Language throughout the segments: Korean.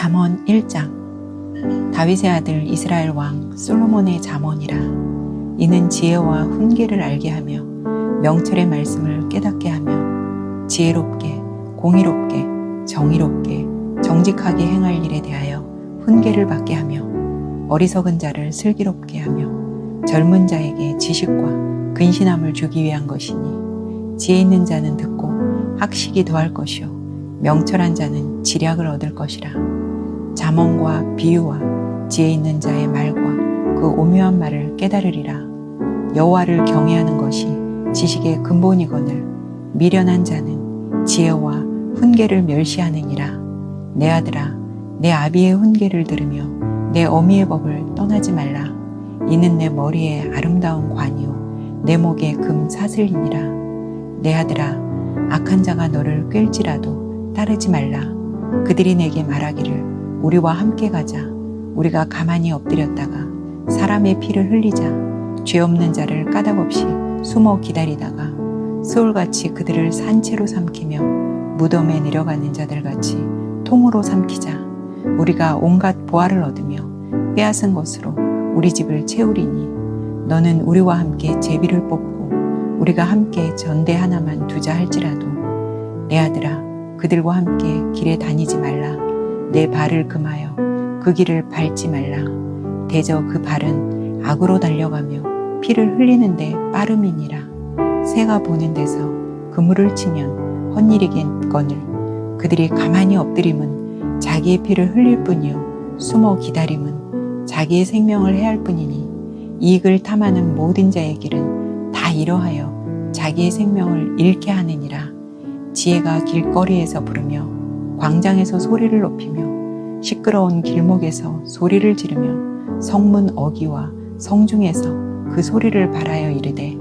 잠언 1장. 다윗의 아들 이스라엘 왕 솔로몬의 잠언이라. 이는 지혜와 훈계를 알게 하며 명철의 말씀을 깨닫게 하며 지혜롭게 공의롭게 정의롭게 정직하게 행할 일에 대하여 훈계를 받게 하며 어리석은 자를 슬기롭게 하며 젊은 자에게 지식과 근신함을 주기 위한 것이니 지혜 있는 자는 듣고 학식이 더할 것이요 명철한 자는 지략을 얻을 것이라. 잠언과 비유와 지혜 있는 자의 말과 그 오묘한 말을 깨달으리라. 여호와를 경외하는 것이 지식의 근본이거늘 미련한 자는 지혜와 훈계를 멸시하느니라. 내 아들아, 내 아비의 훈계를 들으며 내 어미의 법을 떠나지 말라. 이는 내 머리에 아름다운 관이요 내 목에 금 사슬이니라. 내 아들아, 악한 자가 너를 꿰일지라도 따르지 말라. 그들이 내게 말하기를 우리와 함께 가자. 우리가 가만히 엎드렸다가 사람의 피를 흘리자. 죄 없는 자를 까닭없이 숨어 기다리다가 소울같이 그들을 산채로 삼키며 무덤에 내려가는 자들같이 통으로 삼키자. 우리가 온갖 보화를 얻으며 빼앗은 것으로 우리 집을 채우리니 너는 우리와 함께 제비를 뽑고 우리가 함께 전대 하나만 두자 할지라도 내 아들아, 그들과 함께 길에 다니지 말라. 내 발을 금하여 그 길을 밟지 말라. 대저 그 발은 악으로 달려가며 피를 흘리는데 빠름이니라. 새가 보는 데서 그물을 치면 헛일이겠거늘 그들이 가만히 엎드림은 자기의 피를 흘릴 뿐이요 숨어 기다림은 자기의 생명을 해할 뿐이니 이익을 탐하는 모든 자의 길은 다 이러하여 자기의 생명을 잃게 하느니라. 지혜가 길거리에서 부르며 광장에서 소리를 높이며 시끄러운 길목에서 소리를 지르며 성문 어귀와 성중에서 그 소리를 발하여 이르되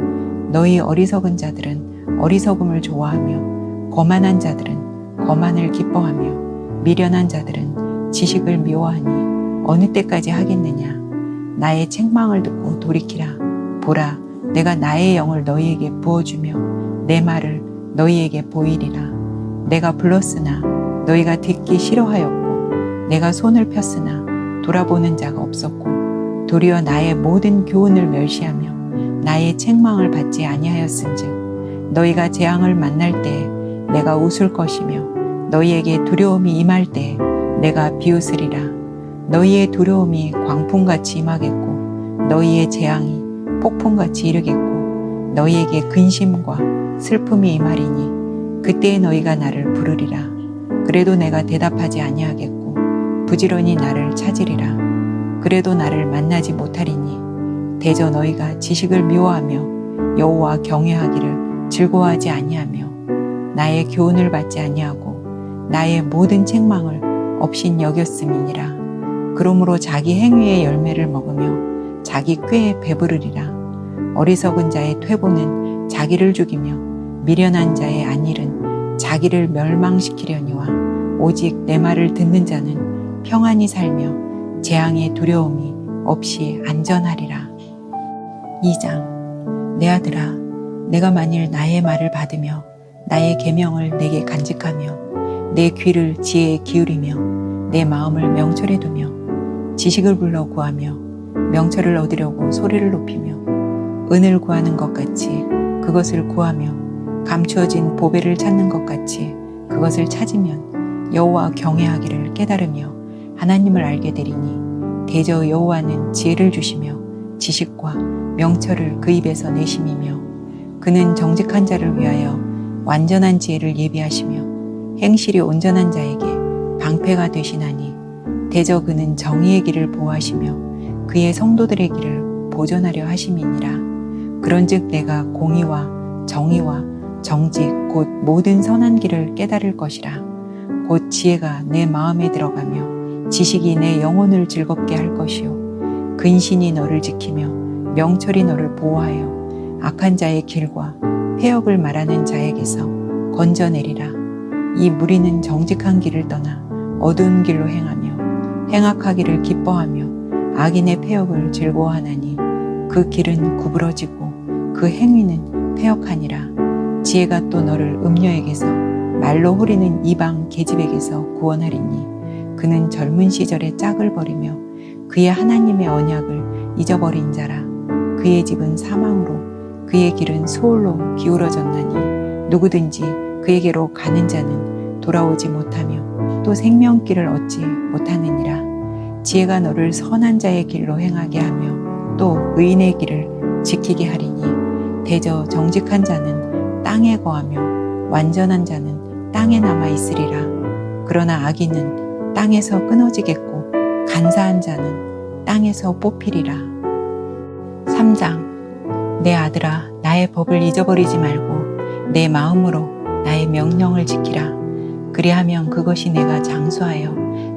너희 어리석은 자들은 어리석음을 좋아하며 거만한 자들은 거만을 기뻐하며 미련한 자들은 지식을 미워하니 어느 때까지 하겠느냐. 나의 책망을 듣고 돌이키라. 보라, 내가 나의 영을 너희에게 부어주며 내 말을 너희에게 보이리라. 내가 불렀으나 너희가 듣기 싫어하였고 내가 손을 폈으나 돌아보는 자가 없었고 도리어 나의 모든 교훈을 멸시하며 나의 책망을 받지 아니하였은즉 너희가 재앙을 만날 때에 내가 웃을 것이며 너희에게 두려움이 임할 때에 내가 비웃으리라. 너희의 두려움이 광풍같이 임하겠고 너희의 재앙이 폭풍같이 이르겠고 너희에게 근심과 슬픔이 임하리니 그때에 너희가 나를 부르리라. 그래도 내가 대답하지 아니하겠고 부지런히 나를 찾으리라. 그래도 나를 만나지 못하리니 대저 너희가 지식을 미워하며 여호와 경외하기를 즐거워하지 아니하며 나의 교훈을 받지 아니하고 나의 모든 책망을 없인 여겼음이니라. 그러므로 자기 행위의 열매를 먹으며 자기 꾀에 배부르리라. 어리석은 자의 퇴보는 자기를 죽이며 미련한 자의 안일은 자기를 멸망시키려니와 오직 내 말을 듣는 자는 평안히 살며 재앙의 두려움이 없이 안전하리라. 2장. 내 아들아, 내가 만일 나의 말을 받으며 나의 계명을 내게 간직하며 내 귀를 지혜에 기울이며 내 마음을 명철에 두며 지식을 불러 구하며 명철을 얻으려고 소리를 높이며 은을 구하는 것 같이 그것을 구하며 감추어진 보배를 찾는 것 같이 그것을 찾으면 여호와 경외하기를 깨달으며 하나님을 알게 되리니 대저 여호와는 지혜를 주시며 지식과 명철을 그 입에서 내심이며 그는 정직한 자를 위하여 완전한 지혜를 예비하시며 행실이 온전한 자에게 방패가 되시나니 대저 그는 정의의 길을 보호하시며 그의 성도들의 길을 보존하려 하심이니라. 그런즉 내가 공의와 정의와 정직 곧 모든 선한 길을 깨달을 것이라. 곧 지혜가 내 마음에 들어가며 지식이 내 영혼을 즐겁게 할 것이요 근신이 너를 지키며 명철이 너를 보호하여 악한 자의 길과 폐역을 말하는 자에게서 건져내리라. 이 무리는 정직한 길을 떠나 어두운 길로 행하며 행악하기를 기뻐하며 악인의 폐역을 즐거워하나니 그 길은 구부러지고 그 행위는 폐역하니라. 지혜가 또 너를 음녀에게서 말로 후리는 이방 계집에게서 구원하리니 그는 젊은 시절의 짝을 버리며 그의 하나님의 언약을 잊어버린 자라. 그의 집은 사망으로 그의 길은 소홀로 기울어졌나니 누구든지 그에게로 가는 자는 돌아오지 못하며 또 생명길을 얻지 못하느니라. 지혜가 너를 선한 자의 길로 행하게 하며 또 의인의 길을 지키게 하리니 대저 정직한 자는 땅에 거하며 완전한 자는 땅에 남아 있으리라. 그러나 악인은 땅에서 끊어지겠고 간사한 자는 땅에서 뽑히리라. 3장. 내 아들아, 나의 법을 잊어버리지 말고 내 마음으로 나의 명령을 지키라. 그리하면 그것이 내가 장수하여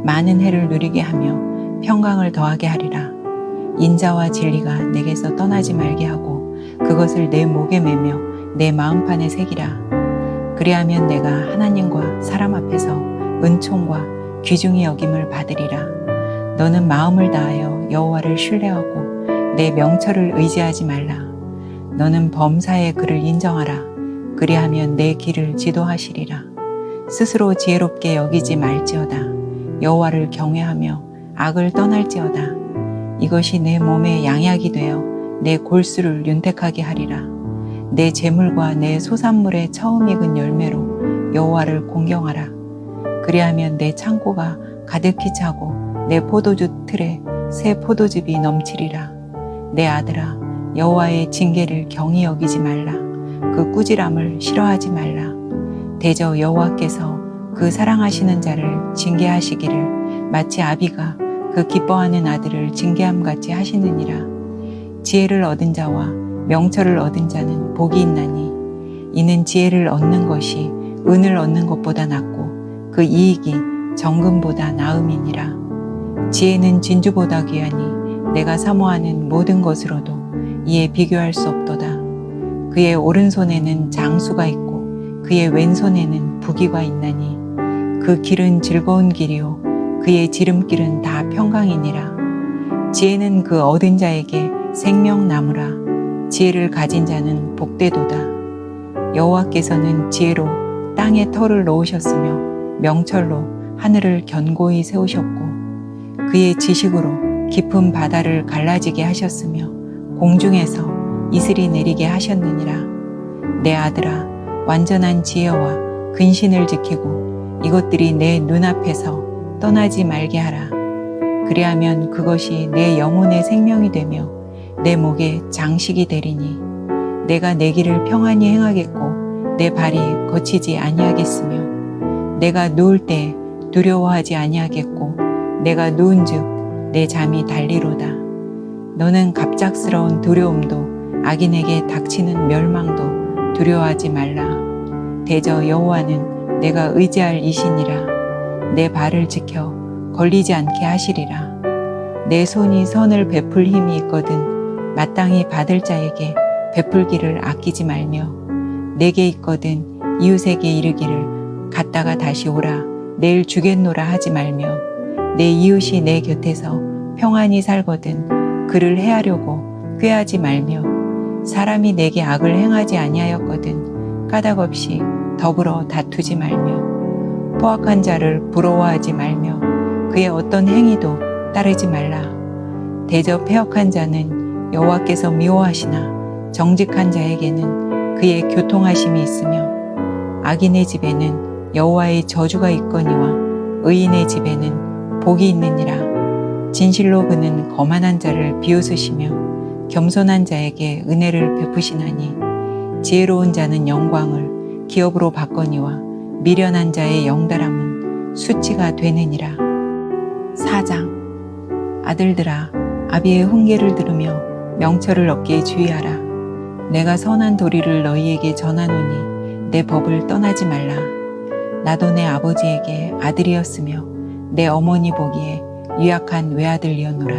많은 해를 누리게 하며 평강을 더하게 하리라. 인자와 진리가 내게서 떠나지 말게 하고 그것을 내 목에 매며 내 마음판에 새기라. 그리하면 내가 하나님과 사람 앞에서 은총과 귀중히 여김을 받으리라. 너는 마음을 다하여 여호와를 신뢰하고 내 명철을 의지하지 말라. 너는 범사의 그를 인정하라. 그리하면 내 길을 지도하시리라. 스스로 지혜롭게 여기지 말지어다. 여호와를 경외하며 악을 떠날지어다. 이것이 내 몸에 양약이 되어 내 골수를 윤택하게 하리라. 내 재물과 내 소산물의 처음 익은 열매로 여호와를 공경하라. 그리하면 내 창고가 가득히 차고 내 포도주 틀에 새 포도즙이 넘치리라. 내 아들아, 여호와의 징계를 경히 여기지 말라. 그 꾸지람을 싫어하지 말라. 대저 여호와께서 그 사랑하시는 자를 징계하시기를 마치 아비가 그 기뻐하는 아들을 징계함같이 하시느니라. 지혜를 얻은 자와 명철을 얻은 자는 복이 있나니 이는 지혜를 얻는 것이 은을 얻는 것보다 낫고 그 이익이 정금보다 나음이니라. 지혜는 진주보다 귀하니 내가 사모하는 모든 것으로도 이에 비교할 수 없도다. 그의 오른손에는 장수가 있고 그의 왼손에는 부귀가 있나니 그 길은 즐거운 길이요 그의 지름길은 다 평강이니라. 지혜는 그 얻은 자에게 생명나무라. 지혜를 가진 자는 복되도다. 여호와께서는 지혜로 땅에 터를 놓으셨으며 명철로 하늘을 견고히 세우셨고 그의 지식으로 깊은 바다를 갈라지게 하셨으며 공중에서 이슬이 내리게 하셨느니라. 내 아들아, 완전한 지혜와 근신을 지키고 이것들이 내 눈앞에서 떠나지 말게 하라. 그리하면 그것이 내 영혼의 생명이 되며 내 목에 장식이 되리니 내가 내 길을 평안히 행하겠고 내 발이 거치지 아니하겠으며 내가 누울 때 두려워하지 아니하겠고 내가 누운즉 내 잠이 달리로다. 너는 갑작스러운 두려움도 악인에게 닥치는 멸망도 두려워하지 말라. 대저 여호와는 내가 의지할 이시니라. 내 발을 지켜 걸리지 않게 하시리라. 내 손이 선을 베풀 힘이 있거든 마땅히 받을 자에게 베풀기를 아끼지 말며 내게 있거든 이웃에게 이르기를 갔다가 다시 오라 내일 주겠노라 하지 말며 내 이웃이 내 곁에서 평안히 살거든 그를 해하려고 꾀하지 말며 사람이 내게 악을 행하지 아니하였거든 까닭없이 더불어 다투지 말며 포악한 자를 부러워하지 말며 그의 어떤 행위도 따르지 말라. 대저 패역한 자는 여호와께서 미워하시나 정직한 자에게는 그의 교통하심이 있으며 악인의 집에는 여호와의 저주가 있거니와 의인의 집에는 복이 있느니라. 진실로 그는 거만한 자를 비웃으시며 겸손한 자에게 은혜를 베푸시나니 지혜로운 자는 영광을 기업으로 받거니와 미련한 자의 영달함은 수치가 되느니라. 4장. 아들들아, 아비의 훈계를 들으며 명철을 얻기에 주의하라. 내가 선한 도리를 너희에게 전하노니 내 법을 떠나지 말라. 나도 내 아버지에게 아들이었으며 내 어머니 보기에 유약한 외아들이었노라.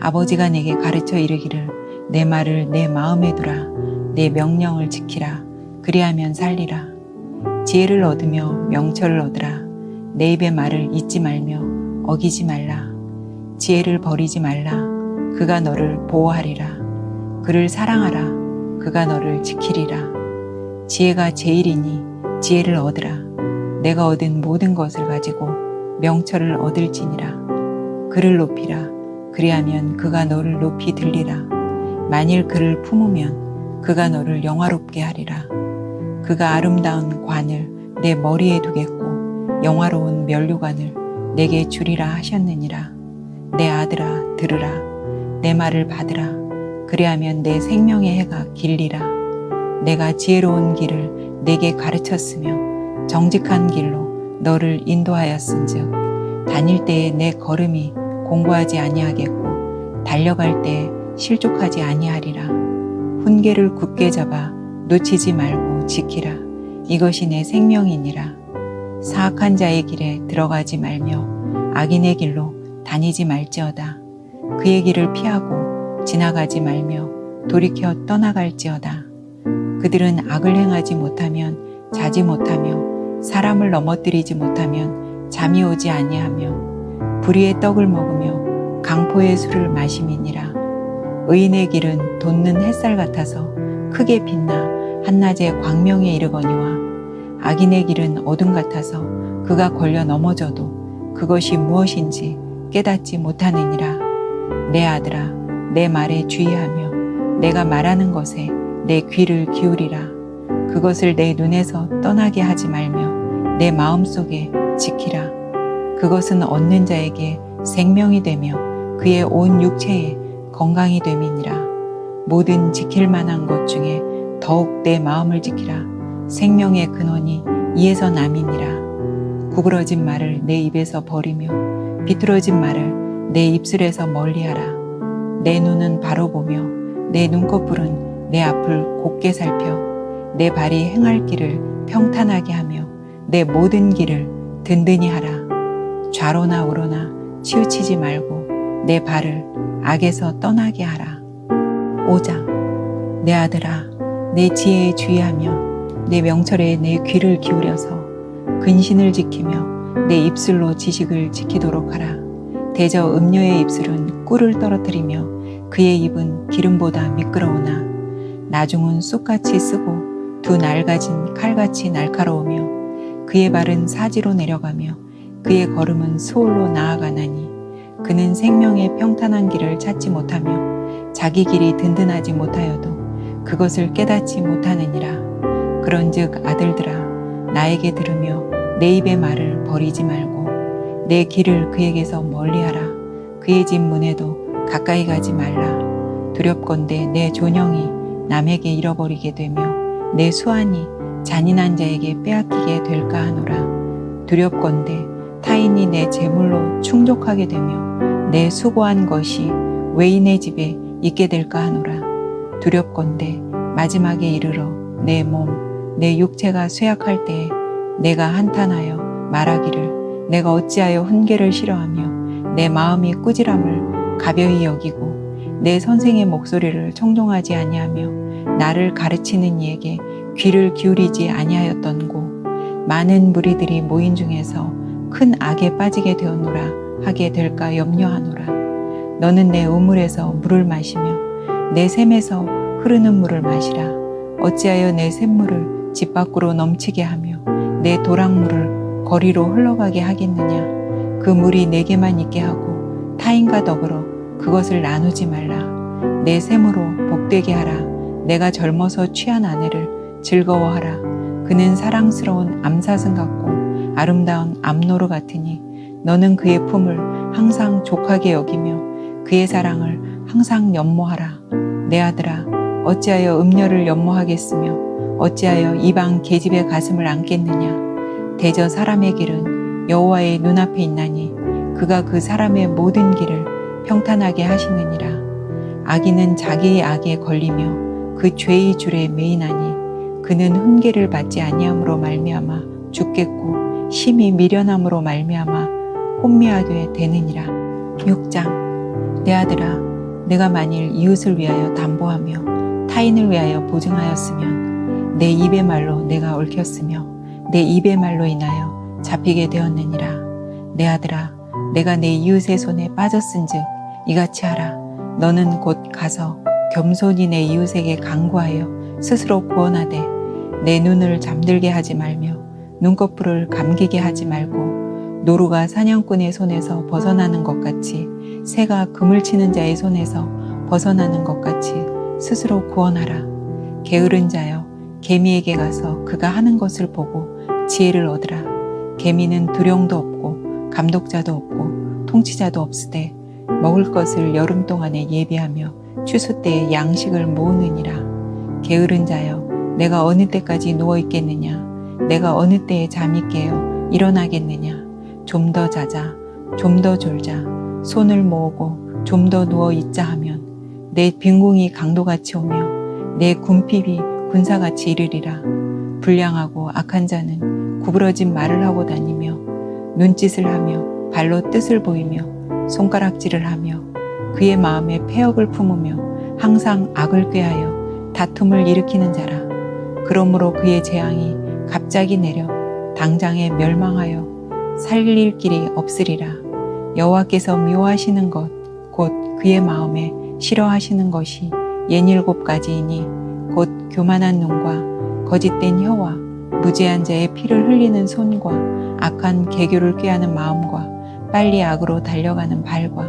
아버지가 내게 가르쳐 이르기를 내 말을 내 마음에 두라. 내 명령을 지키라. 그리하면 살리라. 지혜를 얻으며 명철을 얻으라. 내 입의 말을 잊지 말며 어기지 말라. 지혜를 버리지 말라. 그가 너를 보호하리라. 그를 사랑하라. 그가 너를 지키리라. 지혜가 제일이니 지혜를 얻으라. 내가 얻은 모든 것을 가지고 명철을 얻을지니라. 그를 높이라. 그리하면 그가 너를 높이 들리라. 만일 그를 품으면 그가 너를 영화롭게 하리라. 그가 아름다운 관을 내 머리에 두겠고 영화로운 면류관을 내게 주리라 하셨느니라. 내 아들아 들으라. 내 말을 받으라. 그리하면 내 생명의 해가 길리라. 내가 지혜로운 길을 내게 가르쳤으며 정직한 길로 너를 인도하였은즉 다닐 때에 내 걸음이 공고하지 아니하겠고 달려갈 때에 실족하지 아니하리라. 훈계를 굳게 잡아 놓치지 말고 지키라. 이것이 내 생명이니라. 사악한 자의 길에 들어가지 말며 악인의 길로 다니지 말지어다. 그의 길을 피하고 지나가지 말며 돌이켜 떠나갈지어다. 그들은 악을 행하지 못하면 자지 못하며 사람을 넘어뜨리지 못하면 잠이 오지 아니하며 불의의 떡을 먹으며 강포의 술을 마심이니라. 의인의 길은 돋는 햇살 같아서 크게 빛나 한낮에 광명에 이르거니와 악인의 길은 어둠 같아서 그가 걸려 넘어져도 그것이 무엇인지 깨닫지 못하느니라. 내 아들아 내 말에 주의하며 내가 말하는 것에 내 귀를 기울이라. 그것을 내 눈에서 떠나게 하지 말며 내 마음속에 지키라. 그것은 얻는 자에게 생명이 되며 그의 온 육체에 건강이 됨이니라. 모든 지킬 만한 것 중에 더욱 내 마음을 지키라. 생명의 근원이 이에서 남이니라. 구부러진 말을 내 입에서 버리며 비뚤어진 말을 내 입술에서 멀리하라. 내 눈은 바로 보며 내 눈꺼풀은 내 앞을 곱게 살펴 내 발이 행할 길을 평탄하게 하며 내 모든 길을 든든히 하라. 좌로나 우로나 치우치지 말고 내 발을 악에서 떠나게 하라. 5장. 내 아들아 내 지혜에 주의하며 내 명철에 내 귀를 기울여서 근신을 지키며 내 입술로 지식을 지키도록 하라. 대저 음녀의 입술은 꿀을 떨어뜨리며 그의 입은 기름보다 미끄러우나 나중은 쑥같이 쓰고 두 날가진 칼같이 날카로우며 그의 발은 사지로 내려가며 그의 걸음은 수올로 나아가나니 그는 생명의 평탄한 길을 찾지 못하며 자기 길이 든든하지 못하여도 그것을 깨닫지 못하느니라. 그런즉 아들들아 나에게 들으며 내 입의 말을 버리지 말고 내 길을 그에게서 멀리하라. 그의 집 문에도 가까이 가지 말라. 두렵건대 내 존영이 남에게 잃어버리게 되며 내 수완이 잔인한 자에게 빼앗기게 될까 하노라. 두렵건대 타인이 내 재물로 충족하게 되며 내 수고한 것이 외인의 집에 있게 될까 하노라. 두렵건대 마지막에 이르러 내 몸, 내 육체가 쇠약할 때에 내가 한탄하여 말하기를 내가 어찌하여 훈계를 싫어하며 내 마음이 꾸지람을 가벼이 여기고 내 선생의 목소리를 청종하지 아니하며 나를 가르치는 이에게 귀를 기울이지 아니하였던고 많은 무리들이 모인 중에서 큰 악에 빠지게 되었노라 하게 될까 염려하노라. 너는 내 우물에서 물을 마시며 내 샘에서 흐르는 물을 마시라. 어찌하여 내 샘물을 집 밖으로 넘치게 하며 내 도랑물을 거리로 흘러가게 하겠느냐. 그 물이 내게만 있게 하고 타인과 더불어 그것을 나누지 말라. 내 샘으로 복되게 하라. 내가 젊어서 취한 아내를 즐거워하라. 그는 사랑스러운 암사슴 같고 아름다운 암노루 같으니 너는 그의 품을 항상 족하게 여기며 그의 사랑을 항상 연모하라. 내 아들아 어찌하여 음녀를 연모하겠으며 어찌하여 이방 계집의 가슴을 안겠느냐. 대저 사람의 길은 여호와의 눈앞에 있나니 그가 그 사람의 모든 길을 평탄하게 하시느니라. 악인은 자기의 악에 걸리며 그 죄의 줄에 매이나니 그는 훈계를 받지 아니함으로 말미암아 죽겠고 심히 미련함으로 말미암아 혼미하게 되느니라. 6장. 내 아들아 내가 만일 이웃을 위하여 담보하며 타인을 위하여 보증하였으면 내 입의 말로 내가 얽혔으며 내 입의 말로 인하여 잡히게 되었느니라. 내 아들아 내가 내 이웃의 손에 빠졌은즉 이같이 하라. 너는 곧 가서 겸손히 내 이웃에게 간구하여 스스로 구원하되 내 눈을 잠들게 하지 말며 눈꺼풀을 감기게 하지 말고 노루가 사냥꾼의 손에서 벗어나는 것 같이 새가 그물 치는 자의 손에서 벗어나는 것 같이 스스로 구원하라. 게으른 자여, 개미에게 가서 그가 하는 것을 보고 지혜를 얻으라. 개미는 두령도 없고 감독자도 없고 통치자도 없으되 먹을 것을 여름 동안에 예비하며 추수 때에 양식을 모으느니라. 게으른 자여, 내가 어느 때까지 누워 있겠느냐? 내가 어느 때에 잠이 깨어 일어나겠느냐? 좀 더 자자, 좀 더 졸자, 손을 모으고 좀 더 누워 있자 하면 내 빈궁이 강도같이 오며 내 군핍이 군사같이 이르리라. 불량하고 악한 자는 구부러진 말을 하고 다니며 눈짓을 하며 발로 뜻을 보이며 손가락질을 하며 그의 마음에 패역을 품으며 항상 악을 꾀하여 다툼을 일으키는 자라. 그러므로 그의 재앙이 갑자기 내려 당장에 멸망하여 살릴 길이 없으리라. 여호와께서 미워하시는 것 곧 그의 마음에 싫어하시는 것이 67가지이니 곧 교만한 눈과 거짓된 혀와 무죄한 자의 피를 흘리는 손과 악한 계교를 꾀하는 마음과 빨리 악으로 달려가는 발과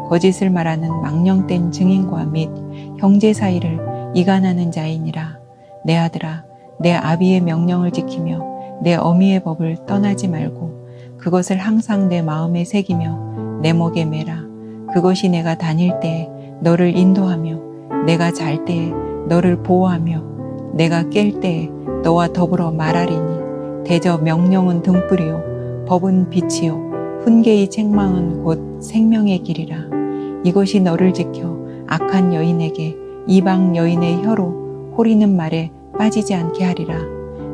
거짓을 말하는 망령된 증인과 및 형제 사이를 이간하는 자이니라. 내 아들아, 내 아비의 명령을 지키며 내 어미의 법을 떠나지 말고 그것을 항상 내 마음에 새기며 내 목에 매라. 그것이 내가 다닐 때에 너를 인도하며 내가 잘 때에 너를 보호하며 내가 깰 때에 너와 더불어 말하리니 대저 명령은 등불이요 법은 빛이요 훈계의 책망은 곧 생명의 길이라. 이것이 너를 지켜 악한 여인에게 이방 여인의 혀로 호리는 말에 빠지지 않게 하리라.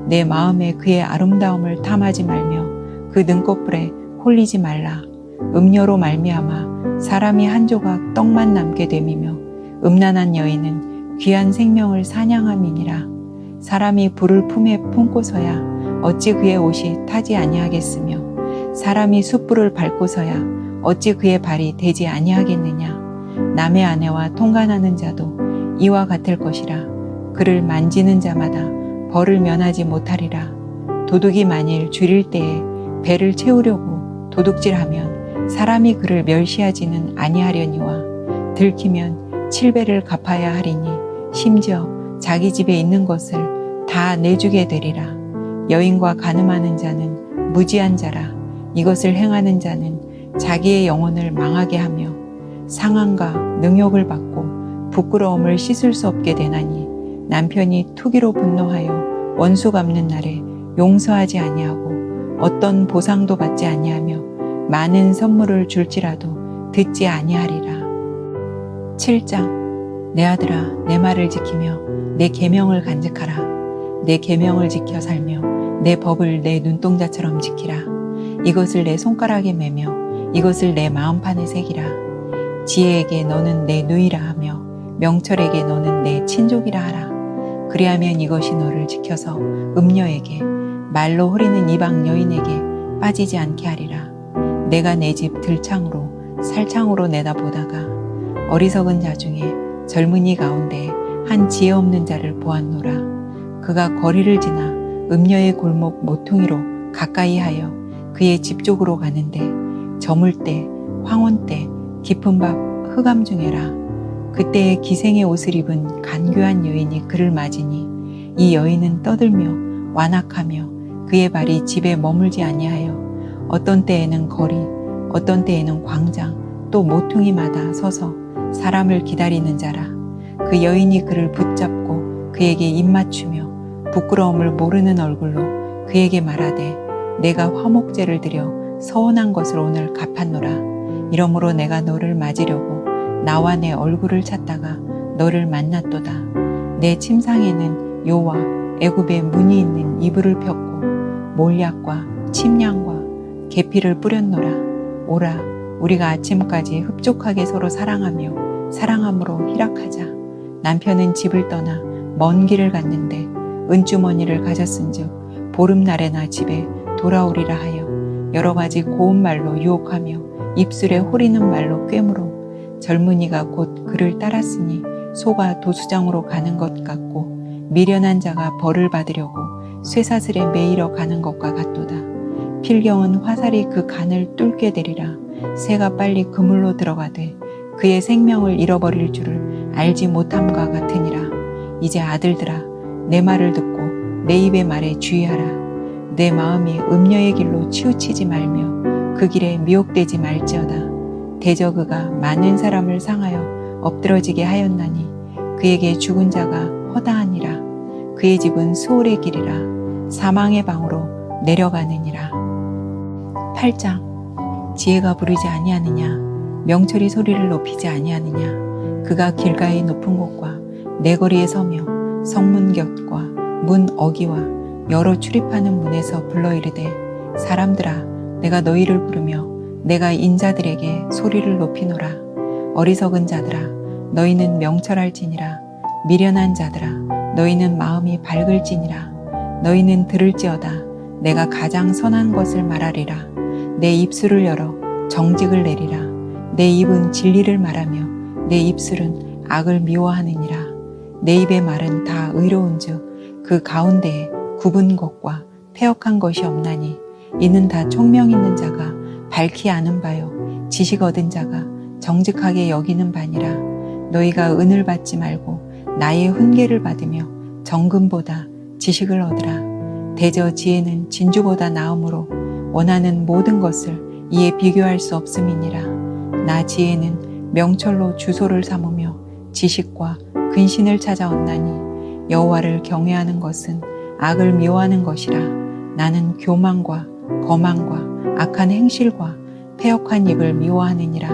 내 마음에 그의 아름다움을 탐하지 말며 그 눈꺼풀에 홀리지 말라. 음녀로 말미암아 사람이 한 조각 떡만 남게 됨이며 음란한 여인은 귀한 생명을 사냥함이니라. 사람이 불을 품에 품고서야 어찌 그의 옷이 타지 아니하겠으며 사람이 숯불을 밟고서야 어찌 그의 발이 되지 아니하겠느냐. 남의 아내와 통간하는 자도 이와 같을 것이라. 그를 만지는 자마다 벌을 면하지 못하리라. 도둑이 만일 줄일 때에 배를 채우려고 도둑질하면 사람이 그를 멸시하지는 아니하려니와 들키면 7배를 갚아야 하리니 심지어 자기 집에 있는 것을 다 내주게 되리라. 여인과 간음하는 자는 무지한 자라. 이것을 행하는 자는 자기의 영혼을 망하게 하며 상한과 능욕을 받고 부끄러움을 씻을 수 없게 되나니 남편이 투기로 분노하여 원수 갚는 날에 용서하지 아니하고 어떤 보상도 받지 아니하며 많은 선물을 줄지라도 듣지 아니하리라. 7장. 내 아들아, 내 말을 지키며 내 계명을 간직하라. 내 계명을 지켜 살며 내 법을 내 눈동자처럼 지키라. 이것을 내 손가락에 매며 이것을 내 마음판에 새기라. 지혜에게 너는 내 누이라 하며 명철에게 너는 내 친족이라 하라. 그리하면 이것이 너를 지켜서 음녀에게 말로 흐리는 이방 여인에게 빠지지 않게 하리라. 내가 내 집 들창으로 살창으로 내다보다가 어리석은 자 중에 젊은이 가운데 한 지혜 없는 자를 보았노라. 그가 거리를 지나 음녀의 골목 모퉁이로 가까이 하여 그의 집 쪽으로 가는데 저물 때 황혼 때 깊은 밤 흑암 중에라. 그때에 기생의 옷을 입은 간교한 여인이 그를 맞으니 이 여인은 떠들며 완악하며 그의 발이 집에 머물지 아니하여 어떤 때에는 거리, 어떤 때에는 광장, 또 모퉁이마다 서서 사람을 기다리는 자라. 그 여인이 그를 붙잡고 그에게 입맞추며 부끄러움을 모르는 얼굴로 그에게 말하되 내가 화목제를 드려 서운한 것을 오늘 갚았노라. 이러므로 내가 너를 맞으려고 나와 내 얼굴을 찾다가 너를 만났도다. 내 침상에는 요와 애굽의 문이 있는 이불을 폈고 몰약과 침량과 계피를 뿌렸노라. 오라, 우리가 아침까지 흡족하게 서로 사랑하며 사랑함으로 희락하자. 남편은 집을 떠나 먼 길을 갔는데 은주머니를 가졌은즉 보름날에나 집에 돌아오리라 하여 여러 가지 고운 말로 유혹하며 입술에 호리는 말로 꿰물어 젊은이가 곧 그를 따랐으니 소가 도수장으로 가는 것 같고 미련한 자가 벌을 받으려고 쇠사슬에 매이러 가는 것과 같도다. 필경은 화살이 그 간을 뚫게 되리라. 새가 빨리 그물로 들어가되 그의 생명을 잃어버릴 줄을 알지 못함과 같으니라. 이제 아들들아, 내 말을 듣고 내 입의 말에 주의하라. 내 마음이 음녀의 길로 치우치지 말며 그 길에 미혹되지 말지어다. 대저 그가 많은 사람을 상하여 엎드러지게 하였나니 그에게 죽은 자가 허다하니라. 그의 집은 수월의 길이라 사망의 방으로 내려가느니라. 8장. 지혜가 부르지 아니하느냐, 명철이 소리를 높이지 아니하느냐. 그가 길가의 높은 곳과 내거리에 서며 성문 곁과 문 어기와 여러 출입하는 문에서 불러 이르되, 사람들아, 내가 너희를 부르며 내가 인자들에게 소리를 높이노라. 어리석은 자들아, 너희는 명철할지니라. 미련한 자들아, 너희는 마음이 밝을지니라. 너희는 들을지어다. 내가 가장 선한 것을 말하리라. 내 입술을 열어 정직을 내리라. 내 입은 진리를 말하며 내 입술은 악을 미워하느니라. 내 입의 말은 다 의로운즉 그 가운데에 굽은 것과 패역한 것이 없나니 이는 다 총명 있는 자가 밝히 아는 바요 지식 얻은 자가 정직하게 여기는 바니라. 너희가 은을 받지 말고 나의 훈계를 받으며 정금보다 지식을 얻으라. 대저 지혜는 진주보다 나음으로 원하는 모든 것을 이에 비교할 수 없음이니라. 나 지혜는 명철로 주소를 삼으며 지식과 근신을 찾아왔나니 여호와를 경외하는 것은 악을 미워하는 것이라. 나는 교만과 거만과 악한 행실과 패역한 입을 미워하느니라.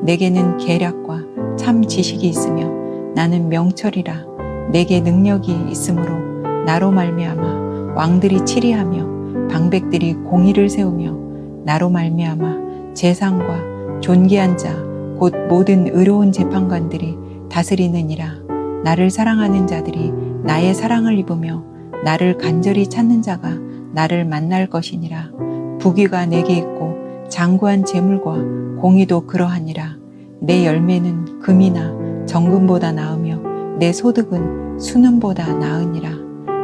내게는 계략과 참 지식이 있으며 나는 명철이라. 내게 능력이 있으므로 나로 말미암아 왕들이 치리하며 방백들이 공의를 세우며 나로 말미암아 재상과 존귀한 자 곧 모든 의로운 재판관들이 다스리느니라. 나를 사랑하는 자들이 나의 사랑을 입으며 나를 간절히 찾는 자가 나를 만날 것이니라. 부귀가 내게 있고 장구한 재물과 공의도 그러하니라. 내 열매는 금이나 정금보다 나으며 내 소득은 수는보다 나으니라.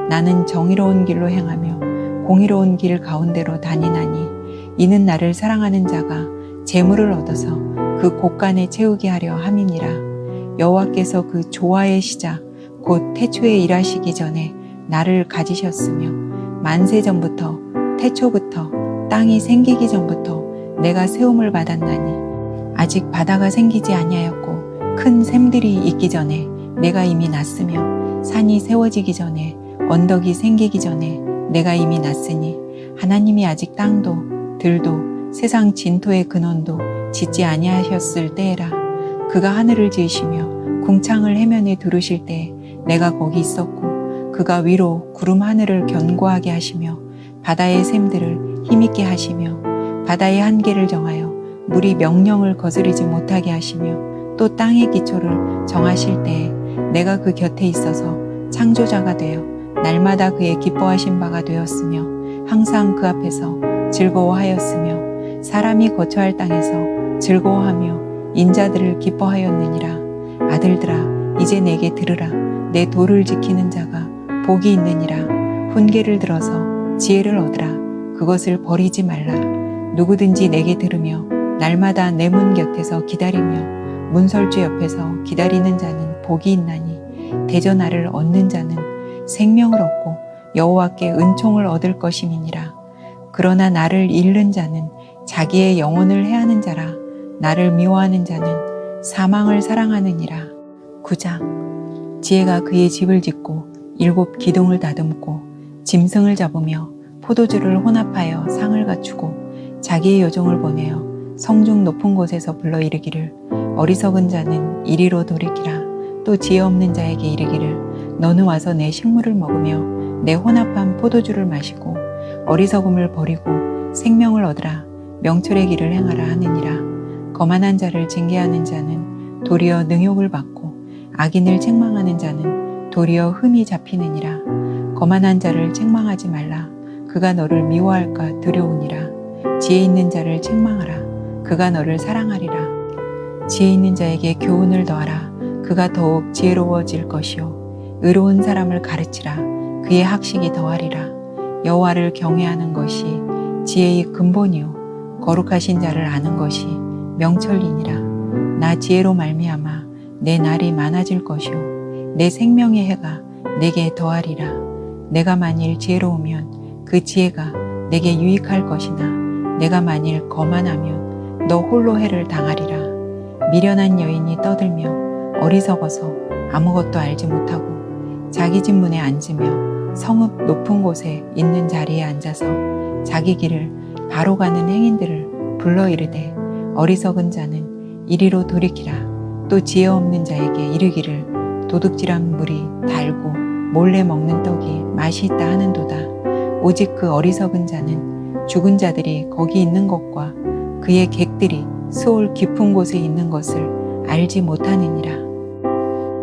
나는 정의로운 길로 행하며 공의로운 길 가운데로 다니나니 이는 나를 사랑하는 자가 재물을 얻어서 그 곳간에 채우게 하려 함이니라. 여호와께서 그 조화의 시작 곧 태초에 일하시기 전에 나를 가지셨으며 만세 전부터 태초부터 땅이 생기기 전부터 내가 세움을 받았나니 아직 바다가 생기지 아니하였고 큰 샘들이 있기 전에 내가 이미 났으며 산이 세워지기 전에 언덕이 생기기 전에 내가 이미 났으니 하나님이 아직 땅도 들도 세상 진토의 근원도 짓지 아니하셨을 때에라. 그가 하늘을 지으시며 궁창을 해면에 두르실 때에 내가 거기 있었고 그가 위로 구름 하늘을 견고하게 하시며 바다의 샘들을 힘있게 하시며 바다의 한계를 정하여 물이 명령을 거스르지 못하게 하시며 또 땅의 기초를 정하실 때에 내가 그 곁에 있어서 창조자가 되어 날마다 그의 기뻐하신 바가 되었으며 항상 그 앞에서 즐거워하였으며 사람이 거처할 땅에서 즐거워하며 인자들을 기뻐하였느니라. 아들들아, 이제 내게 들으라. 내 도를 지키는 자가 복이 있느니라. 훈계를 들어서 지혜를 얻으라. 그것을 버리지 말라. 누구든지 내게 들으며 날마다 내 문 곁에서 기다리며 문설주 옆에서 기다리는 자는 복이 있나니 대저 나를 얻는 자는 생명을 얻고 여호와께 은총을 얻을 것임이니라. 그러나 나를 잃는 자는 자기의 영혼을 해하는 자라. 나를 미워하는 자는 사망을 사랑하느니라. 9장. 지혜가 그의 집을 짓고 7 기둥을 다듬고 짐승을 잡으며 포도주를 혼합하여 상을 갖추고 자기의 여종을 보내어 성중 높은 곳에서 불러 이르기를, 어리석은 자는 이리로 돌이키라. 또 지혜 없는 자에게 이르기를, 너는 와서 내 식물을 먹으며 내 혼합한 포도주를 마시고 어리석음을 버리고 생명을 얻으라. 명철의 길을 행하라 하느니라. 거만한 자를 징계하는 자는 도리어 능욕을 받고 악인을 책망하는 자는 도리어 흠이 잡히느니라. 거만한 자를 책망하지 말라. 그가 너를 미워할까 두려우니라. 지혜 있는 자를 책망하라. 그가 너를 사랑하리라. 지혜 있는 자에게 교훈을 더하라. 그가 더욱 지혜로워질 것이요 의로운 사람을 가르치라. 그의 학식이 더하리라. 여호와를 경외하는 것이 지혜의 근본이요 거룩하신 자를 아는 것이 명철이니라. 나 지혜로 말미암아 내 날이 많아질 것이요 내 생명의 해가 내게 더하리라. 내가 만일 지혜로우면 그 지혜가 내게 유익할 것이나 내가 만일 거만하면 너 홀로 해를 당하리라. 미련한 여인이 떠들며 어리석어서 아무것도 알지 못하고 자기 집 문에 앉으며 성읍 높은 곳에 있는 자리에 앉아서 자기 길을 바로 가는 행인들을 불러 이르되 어리석은 자는 이리로 돌이키라. 또 지혜 없는 자에게 이르기를 도둑질한 물이 달고 몰래 먹는 떡이 맛이 있다 하는도다. 오직 그 어리석은 자는 죽은 자들이 거기 있는 것과 그의 객들이 수올 깊은 곳에 있는 것을 알지 못하느니라.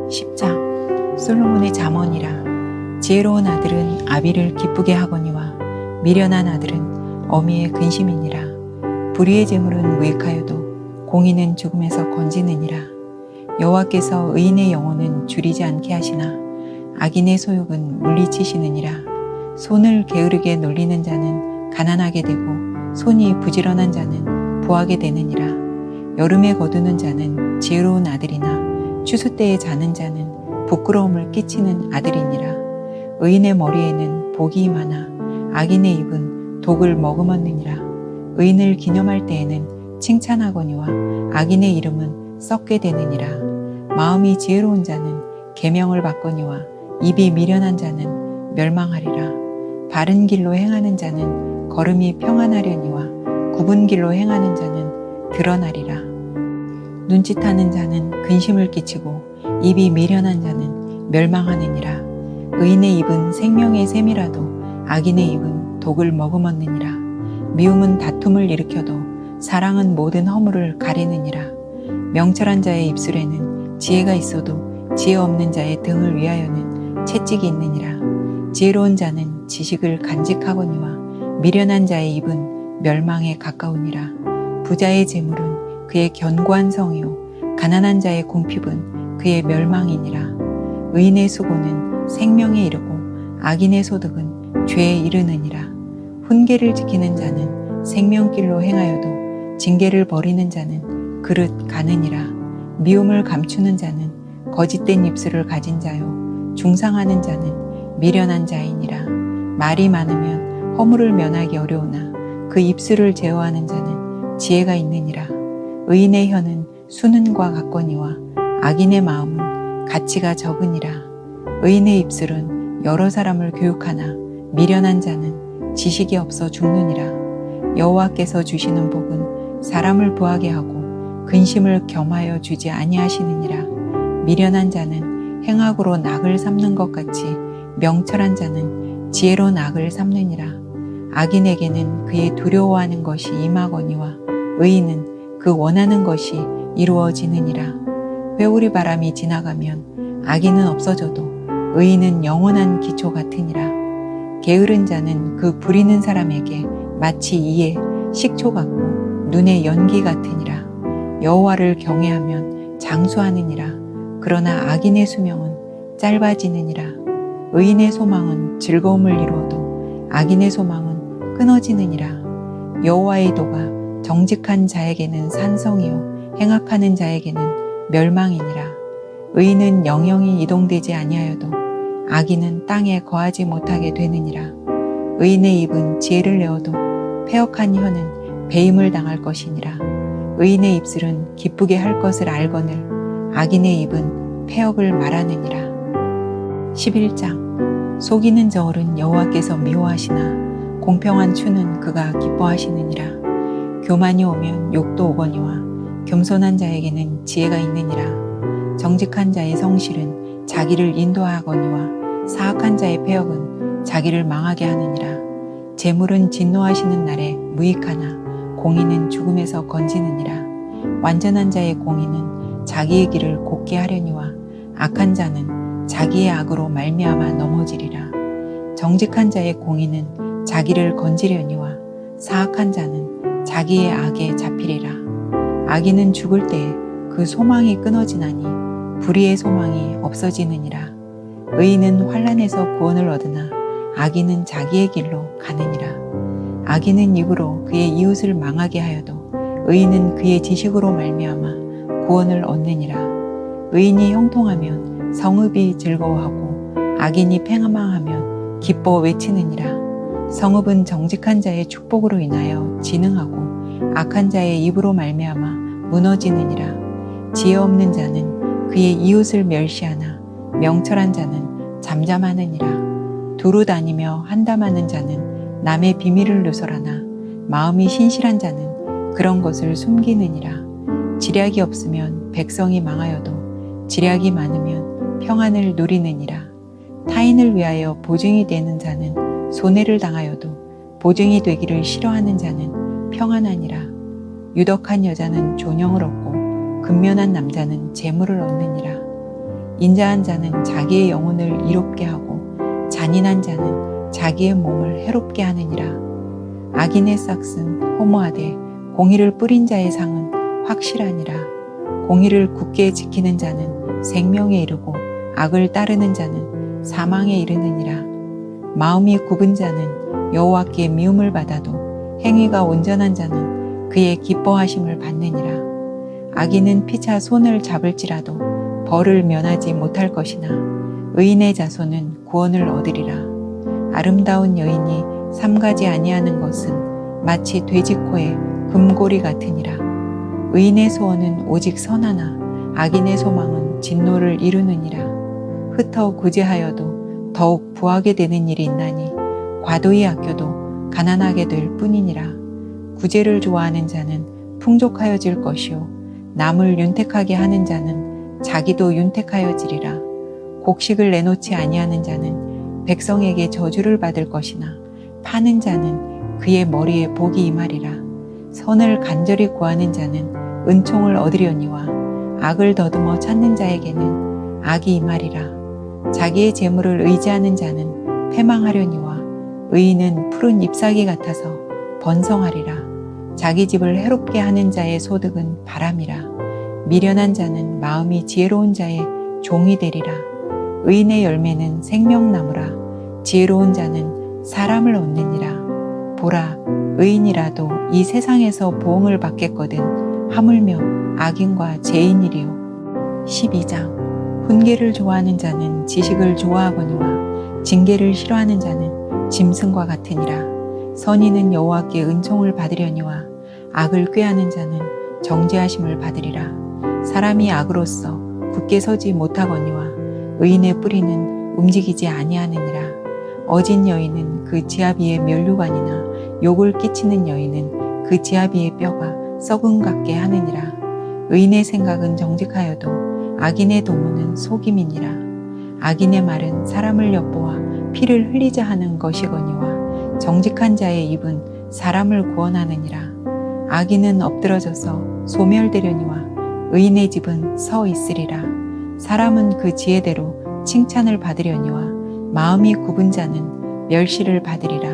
10장 솔로몬의 잠언이라. 지혜로운 아들은 아비를 기쁘게 하거니와 미련한 아들은 어미의 근심이니라. 불의의 재물은 무익하여도 공의는 죽음에서 건지느니라. 여호와께서 의인의 영혼은 줄이지 않게 하시나 악인의 소욕은 물리치시느니라. 손을 게으르게 놀리는 자는 가난하게 되고 손이 부지런한 자는 부하게 되느니라. 여름에 거두는 자는 지혜로운 아들이나 추수 때에 자는 자는 부끄러움을 끼치는 아들이니라. 의인의 머리에는 복이 많아 악인의 입은 독을 머금었느니라. 의인을 기념할 때에는 칭찬하거니와 악인의 이름은 썩게 되느니라. 마음이 지혜로운 자는 계명을 받거니와 입이 미련한 자는 멸망하리라. 바른 길로 행하는 자는 걸음이 평안하려니와 굽은 길로 행하는 자는 드러나리라. 눈짓하는 자는 근심을 끼치고 입이 미련한 자는 멸망하느니라. 의인의 입은 생명의 샘이라도 악인의 입은 독을 머금었느니라. 미움은 다툼을 일으켜도 사랑은 모든 허물을 가리느니라. 명철한 자의 입술에는 지혜가 있어도 지혜 없는 자의 등을 위하여는 채찍이 있느니라. 지혜로운 자는 지식을 간직하거니와 미련한 자의 입은 멸망에 가까우니라. 부자의 재물은 그의 견고한 성이요 가난한 자의 궁핍은 그의 멸망이니라. 의인의 수고는 생명에 이르고 악인의 소득은 죄에 이르느니라. 훈계를 지키는 자는 생명길로 행하여도 징계를 버리는 자는 그릇 가느니라. 미움을 감추는 자는 거짓된 입술을 가진 자요 중상하는 자는 미련한 자이니라. 말이 많으면 허물을 면하기 어려우나 그 입술을 제어하는 자는 지혜가 있느니라. 의인의 혀는 수는과 같거니와 악인의 마음은 가치가 적으니라. 의인의 입술은 여러 사람을 교육하나 미련한 자는 지식이 없어 죽느니라. 여호와께서 주시는 복은 사람을 부하게 하고 근심을 겸하여 주지 아니하시느니라. 미련한 자는 행악으로 낙을 삼는 것 같이 명철한 자는 지혜로 낙을 삼느니라. 악인에게는 그의 두려워하는 것이 임하거니와 의인은 그 원하는 것이 이루어지느니라. 회오리 바람이 지나가면 악인은 없어져도 의인은 영원한 기초 같으니라. 게으른 자는 그 부리는 사람에게 마치 이에 식초 같고 눈에 연기 같으니라. 여호와를 경외하면 장수하느니라. 그러나 악인의 수명은 짧아지느니라. 의인의 소망은 즐거움을 이루어도 악인의 소망은 끊어지느니라. 여호와의 도가 정직한 자에게는 산성이요 행악하는 자에게는 멸망이니라. 의인은 영영이 이동되지 아니하여도 악인은 땅에 거하지 못하게 되느니라. 의인의 입은 지혜를 내어도 패역한 혀는 배임을 당할 것이니라. 의인의 입술은 기쁘게 할 것을 알거늘 악인의 입은 패역을 말하느니라. 11장 속이는 저울은 여호와께서 미워하시나 공평한 추는 그가 기뻐하시느니라. 교만이 오면 욕도 오거니와 겸손한 자에게는 지혜가 있느니라. 정직한 자의 성실은 자기를 인도하거니와 사악한 자의 패역은 자기를 망하게 하느니라. 재물은 진노하시는 날에 무익하나 공의는 죽음에서 건지느니라. 완전한 자의 공의는 자기의 길을 곧게 하려니와 악한 자는 자기의 악으로 말미암아 넘어지리라. 정직한 자의 공의는 자기를 건지려니와 사악한 자는 자기의 악에 잡히리라. 악인은 죽을 때에 그 소망이 끊어지나니 불의의 소망이 없어지느니라. 의인은 환난에서 구원을 얻으나 악인은 자기의 길로 가느니라. 악인은 입으로 그의 이웃을 망하게 하여도 의인은 그의 지식으로 말미암아 구원을 얻느니라. 의인이 형통하면 성읍이 즐거워하고 악인이 패망하면 기뻐 외치느니라. 성읍은 정직한 자의 축복으로 인하여 진흥하고 악한 자의 입으로 말미암아 무너지느니라. 지혜 없는 자는 그의 이웃을 멸시하나 명철한 자는 잠잠하느니라. 두루 다니며 한담하는 자는 남의 비밀을 누설하나 마음이 신실한 자는 그런 것을 숨기느니라. 지략이 없으면 백성이 망하여도 지략이 많으면 평안을 누리느니라. 타인을 위하여 보증이 되는 자는 손해를 당하여도 보증이 되기를 싫어하는 자는 평안하니라. 유덕한 여자는 존영을 얻고 근면한 남자는 재물을 얻느니라. 인자한 자는 자기의 영혼을 이롭게 하고 잔인한 자는 자기의 몸을 해롭게 하느니라. 악인의 싹은 허무하되 공의를 뿌린 자의 상은 확실하니라. 공의를 굳게 지키는 자는 생명에 이르고 악을 따르는 자는 사망에 이르느니라. 마음이 굽은 자는 여호와께 미움을 받아도 행위가 온전한 자는 그의 기뻐하심을 받느니라. 악인은 피차 손을 잡을지라도 벌을 면하지 못할 것이나 의인의 자손은 구원을 얻으리라. 아름다운 여인이 삼가지 아니하는 것은 마치 돼지 코에 금고리 같으니라. 의인의 소원은 오직 선하나 악인의 소망은 진노를 이루느니라. 흩어 구제하여도 더욱 부하게 되는 일이 있나니 과도히 아껴도 가난하게 될 뿐이니라. 구제를 좋아하는 자는 풍족하여질 것이요 남을 윤택하게 하는 자는 자기도 윤택하여지리라. 곡식을 내놓지 아니하는 자는 백성에게 저주를 받을 것이나 파는 자는 그의 머리에 복이 임하리라. 선을 간절히 구하는 자는 은총을 얻으려니와 악을 더듬어 찾는 자에게는 악이 임하리라. 자기의 재물을 의지하는 자는 패망하려니와 의인은 푸른 잎사귀 같아서 번성하리라. 자기 집을 해롭게 하는 자의 소득은 바람이라. 미련한 자는 마음이 지혜로운 자의 종이 되리라. 의인의 열매는 생명나무라. 지혜로운 자는 사람을 얻느니라. 보라, 의인이라도 이 세상에서 보응을 받겠거든 하물며 악인과 죄인이리요. 12장. 훈계를 좋아하는 자는 지식을 좋아하거니와 징계를 싫어하는 자는 짐승과 같으니라. 선인은 여호와께 은총을 받으려니와 악을 꾀하는 자는 정죄하심을 받으리라. 사람이 악으로서 굳게 서지 못하거니와 의인의 뿌리는 움직이지 아니하느니라. 어진 여인은 그 지아비의 면류관이나 욕을 끼치는 여인은 그 지아비의 뼈가 썩은 같게 하느니라. 의인의 생각은 정직하여도 악인의 도모는 속임이니라. 악인의 말은 사람을 엿보아 피를 흘리자 하는 것이거니와 정직한 자의 입은 사람을 구원하느니라. 악인은 엎드러져서 소멸되려니와 의인의 집은 서 있으리라. 사람은 그 지혜대로 칭찬을 받으려니와 마음이 굽은 자는 멸시를 받으리라.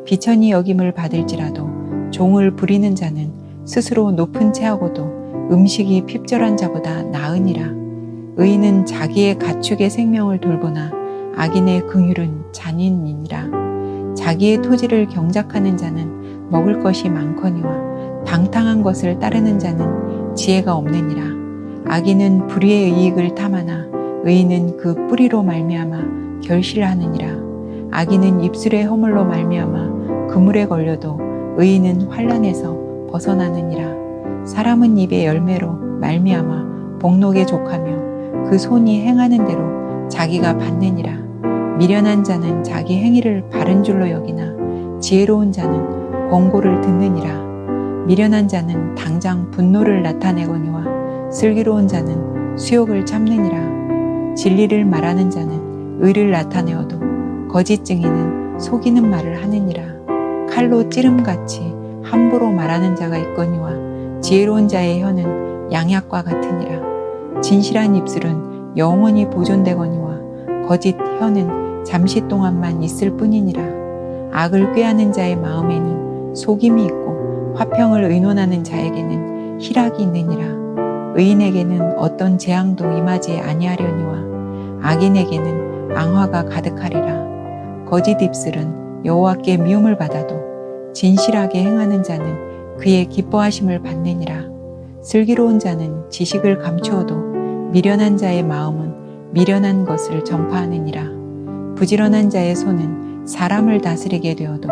비천히 여김을 받을지라도 종을 부리는 자는 스스로 높은 채하고도 음식이 핍절한 자보다 나으니라. 의인은 자기의 가축의 생명을 돌보나 악인의 긍휼은 잔인이니라. 자기의 토지를 경작하는 자는 먹을 것이 많거니와 방탕한 것을 따르는 자는 지혜가 없느니라. 악인은 불의의 이익을 탐하나 의인은 그 뿌리로 말미암아 결실하느니라. 악인은 입술의 허물로 말미암아 그물에 걸려도 의인은 환난에서 벗어나느니라. 사람은 입의 열매로 말미암아 복록에 족하며 그 손이 행하는 대로 자기가 받느니라. 미련한 자는 자기 행위를 바른 줄로 여기나 지혜로운 자는 권고를 듣느니라. 미련한 자는 당장 분노를 나타내거니와 슬기로운 자는 수욕을 참느니라. 진리를 말하는 자는 의를 나타내어도 거짓 증인은 속이는 말을 하느니라. 칼로 찌름같이 함부로 말하는 자가 있거니와 지혜로운 자의 혀는 양약과 같으니라. 진실한 입술은 영원히 보존되거니와 거짓 혀는 잠시 동안만 있을 뿐이니라. 악을 꾀하는 자의 마음에는 속임이 있고 화평을 의논하는 자에게는 희락이 있느니라. 의인에게는 어떤 재앙도 임하지 아니하려니와 악인에게는 앙화가 가득하리라. 거짓 입술은 여호와께 미움을 받아도 진실하게 행하는 자는 그의 기뻐하심을 받느니라. 슬기로운 자는 지식을 감추어도 미련한 자의 마음은 미련한 것을 전파하느니라. 부지런한 자의 손은 사람을 다스리게 되어도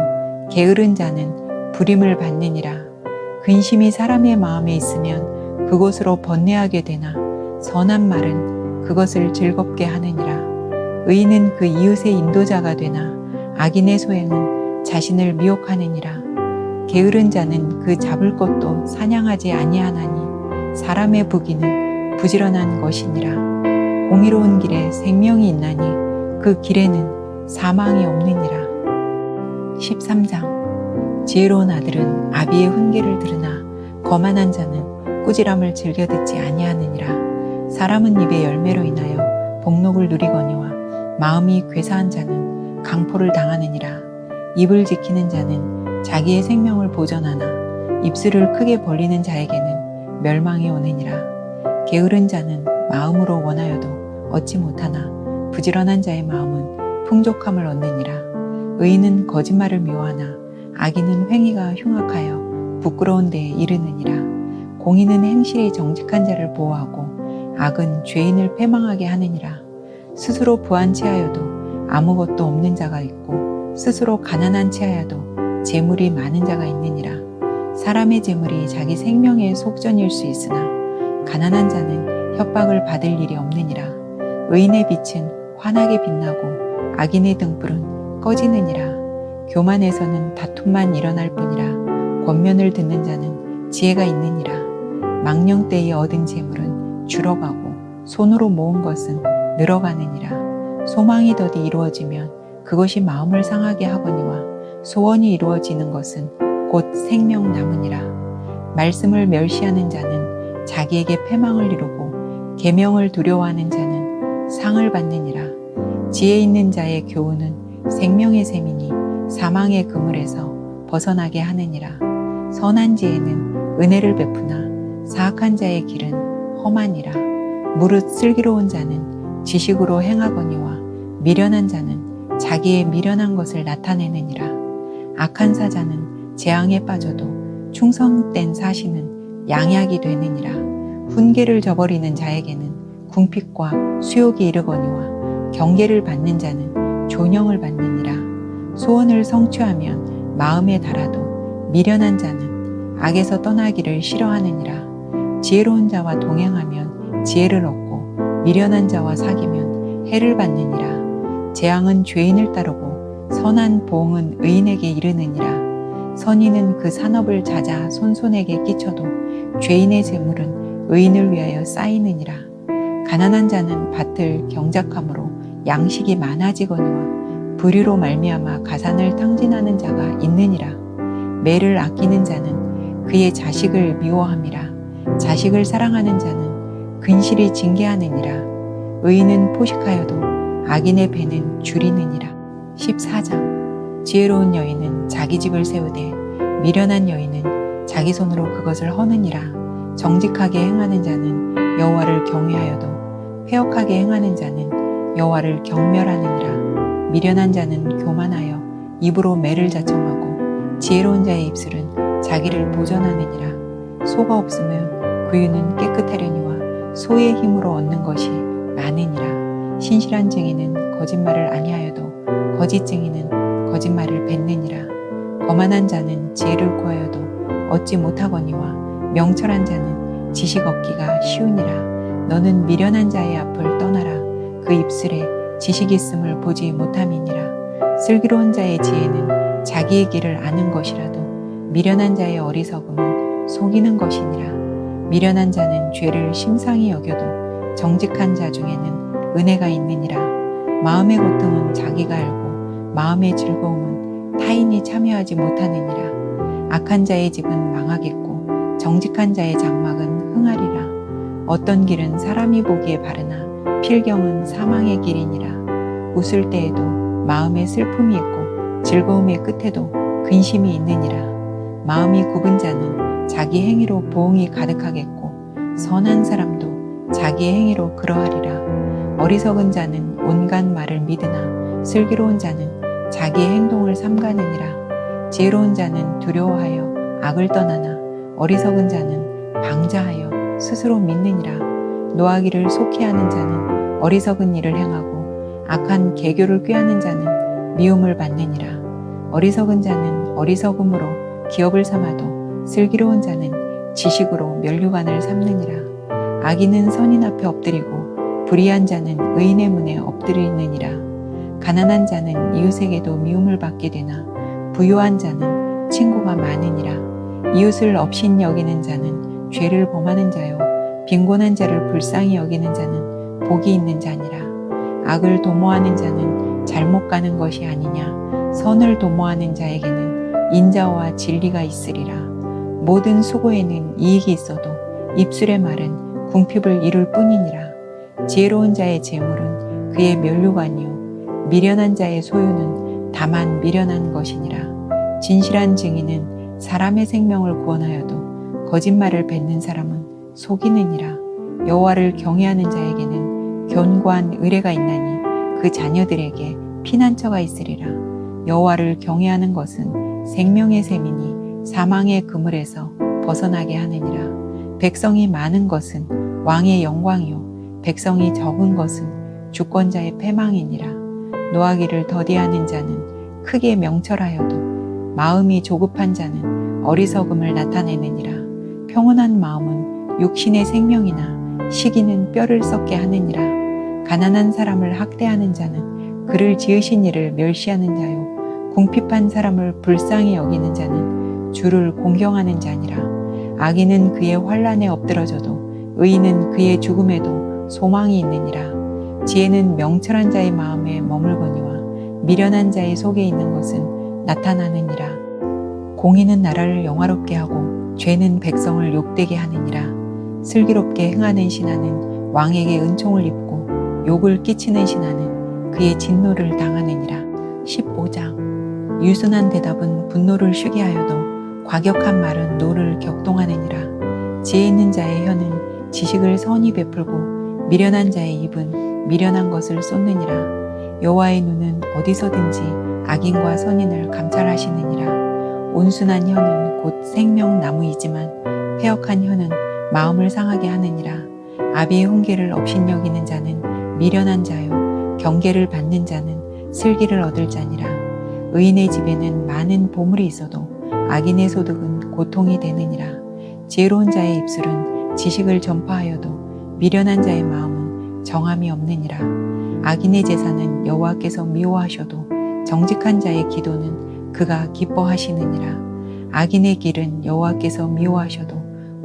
게으른 자는 불임을 받느니라. 근심이 사람의 마음에 있으면 그곳으로 번뇌하게 되나 선한 말은 그것을 즐겁게 하느니라. 의인은 그 이웃의 인도자가 되나 악인의 소행은 자신을 미혹하느니라. 게으른 자는 그 잡을 것도 사냥하지 아니하나니 사람의 부귀는 부지런한 것이니라. 공의로운 길에 생명이 있나니 그 길에는 사망이 없느니라. 13장. 지혜로운 아들은 아비의 훈계를 들으나 거만한 자는 꾸지람을 즐겨 듣지 아니하느니라. 사람은 입의 열매로 인하여 복록을 누리거니와 마음이 괴사한 자는 강포를 당하느니라. 입을 지키는 자는 자기의 생명을 보전하나 입술을 크게 벌리는 자에게는 멸망이 오느니라. 게으른 자는 마음으로 원하여도 얻지 못하나 부지런한 자의 마음은 풍족함을 얻느니라. 의인은 거짓말을 미워하나 악인은 횡의가 흉악하여 부끄러운 데에 이르느니라. 공의는 행실이 정직한 자를 보호하고 악은 죄인을 패망하게 하느니라. 스스로 부한 채하여도 아무것도 없는 자가 있고 스스로 가난한 채하여도 재물이 많은 자가 있느니라. 사람의 재물이 자기 생명의 속전일 수 있으나 가난한 자는 협박을 받을 일이 없느니라. 의인의 빛은 환하게 빛나고 악인의 등불은 꺼지느니라. 교만에서는 다툼만 일어날 뿐이라 권면을 듣는 자는 지혜가 있느니라. 망령 때에 얻은 재물은 줄어가고 손으로 모은 것은 늘어가느니라. 소망이 더디 이루어지면 그것이 마음을 상하게 하거니와 소원이 이루어지는 것은 곧 생명 나무니라. 말씀을 멸시하는 자는 자기에게 패망을 이루고 계명을 두려워하는 자는 상을 받느니라. 지혜 있는 자의 교훈은 생명의 셈이니 사망의 그물에서 벗어나게 하느니라. 선한 지혜는 은혜를 베푸나 사악한 자의 길은 험하니라. 무릇 슬기로운 자는 지식으로 행하거니와 미련한 자는 자기의 미련한 것을 나타내느니라. 악한 사자는 재앙에 빠져도 충성된 사신은 양약이 되느니라. 훈계를 저버리는 자에게는 궁핍과 수욕이 이르거니와 경계를 받는 자는 존영을 받느니라. 소원을 성취하면 마음에 달아도 미련한 자는 악에서 떠나기를 싫어하느니라. 지혜로운 자와 동행하면 지혜를 얻고 미련한 자와 사귀면 해를 받느니라. 재앙은 죄인을 따르고 선한 보응은 의인에게 이르느니라. 선인은 그 산업을 찾아 손손에게 끼쳐도 죄인의 재물은 의인을 위하여 쌓이느니라. 가난한 자는 밭을 경작함으로 양식이 많아지거니와 불의로 말미암아 가산을 탕진하는 자가 있느니라. 매를 아끼는 자는 그의 자식을 미워함이라. 자식을 사랑하는 자는 근실이 징계하느니라. 의인은 포식하여도 악인의 배는 줄이느니라. 14장. 지혜로운 여인은 자기 집을 세우되 미련한 여인은 자기 손으로 그것을 허느니라. 정직하게 행하는 자는 여호와를 경외하여도 회역하게 행하는 자는 여호와를 경멸하느니라. 미련한 자는 교만하여 입으로 매를 자청하고 지혜로운 자의 입술은 자기를 보전하느니라. 소가 없으면 구유는 깨끗하려니와 소의 힘으로 얻는 것이 많으니라. 신실한 증인은 거짓말을 아니하여도 거짓 증인은 거짓말을 뱉느니라. 거만한 자는 지혜를 구하여도 얻지 못하거니와 명철한 자는 지식 얻기가 쉬우니라. 너는 미련한 자의 앞을 떠나라. 그 입술에 지식 있음을 보지 못함이니라. 슬기로운 자의 지혜는 자기의 길을 아는 것이라도 미련한 자의 어리석음은 속이는 것이니라. 미련한 자는 죄를 심상히 여겨도 정직한 자 중에는 은혜가 있느니라. 마음의 고통은 자기가 알고 마음의 즐거움은 타인이 참여하지 못하느니라. 악한 자의 집은 망하겠고 정직한 자의 장막은 흥하리라. 어떤 길은 사람이 보기에 바르나 필경은 사망의 길이니라. 웃을 때에도 마음에 슬픔이 있고 즐거움의 끝에도 근심이 있느니라. 마음이 굽은 자는 자기 행위로 보응이 가득하겠고 선한 사람도 자기의 행위로 그러하리라. 어리석은 자는 온갖 말을 믿으나 슬기로운 자는 자기의 행동을 삼가느니라. 지혜로운 자는 두려워하여 악을 떠나나 어리석은 자는 방자하여 스스로 믿느니라. 노하기를 속히하는 자는 어리석은 일을 행하고 악한 계교를 꾀하는 자는 미움을 받느니라. 어리석은 자는 어리석음으로 기업을 삼아도 슬기로운 자는 지식으로 면류관을 삼느니라. 악인은 선인 앞에 엎드리고 불의한 자는 의인의 문에 엎드리느니라. 가난한 자는 이웃에게도 미움을 받게 되나 부유한 자는 친구가 많으니라. 이웃을 업신 여기는 자는 죄를 범하는 자요 빈곤한 자를 불쌍히 여기는 자는 복이 있는 자니라. 악을 도모하는 자는 잘못 가는 것이 아니냐. 선을 도모하는 자에게는 인자와 진리가 있으리라. 모든 수고에는 이익이 있어도 입술의 말은 궁핍을 이룰 뿐이니라. 지혜로운 자의 재물은 그의 면류관이요 미련한 자의 소유는 다만 미련한 것이니라. 진실한 증인은 사람의 생명을 구원하여도 거짓말을 뱉는 사람은 속이느니라. 여호와를 경외하는 자에게는 견고한 의뢰가 있나니 그 자녀들에게 피난처가 있으리라. 여호와를 경외하는 것은 생명의 셈이니 사망의 그물에서 벗어나게 하느니라. 백성이 많은 것은 왕의 영광이요 백성이 적은 것은 주권자의 패망이니라. 노하기를 더디하는 자는 크게 명철하여도 마음이 조급한 자는 어리석음을 나타내느니라. 평온한 마음은 육신의 생명이나 시기는 뼈를 썩게 하느니라. 가난한 사람을 학대하는 자는 그를 지으신 이를 멸시하는 자요 궁핍한 사람을 불쌍히 여기는 자는 주를 공경하는 자니라. 악인은 그의 환난에 엎드러져도 의인은 그의 죽음에도 소망이 있느니라. 지혜는 명철한 자의 마음에 머물거니와 미련한 자의 속에 있는 것은 나타나느니라. 공의는 나라를 영화롭게 하고 죄는 백성을 욕되게 하느니라. 슬기롭게 행하는 신하는 왕에게 은총을 입고 욕을 끼치는 신하는 그의 진노를 당하느니라. 15장 유순한 대답은 분노를 쉬게 하여도 과격한 말은 노를 격동하느니라. 지혜 있는 자의 혀는 지식을 선히 베풀고 미련한 자의 입은 미련한 것을 쏟느니라. 여호와의 눈은 어디서든지 악인과 선인을 감찰하시느니라. 온순한 혀는 곧 생명나무이지만 패역한 혀는 마음을 상하게 하느니라. 아비의 훈계를 업신여기는 자는 미련한 자요 경계를 받는 자는 슬기를 얻을 자니라. 의인의 집에는 많은 보물이 있어도 악인의 소득은 고통이 되느니라. 지혜로운 자의 입술은 지식을 전파하여도 미련한 자의 마음은 정함이 없느니라. 악인의 제사는 여호와께서 미워하셔도 정직한 자의 기도는 그가 기뻐하시느니라. 악인의 길은 여호와께서 미워하셔도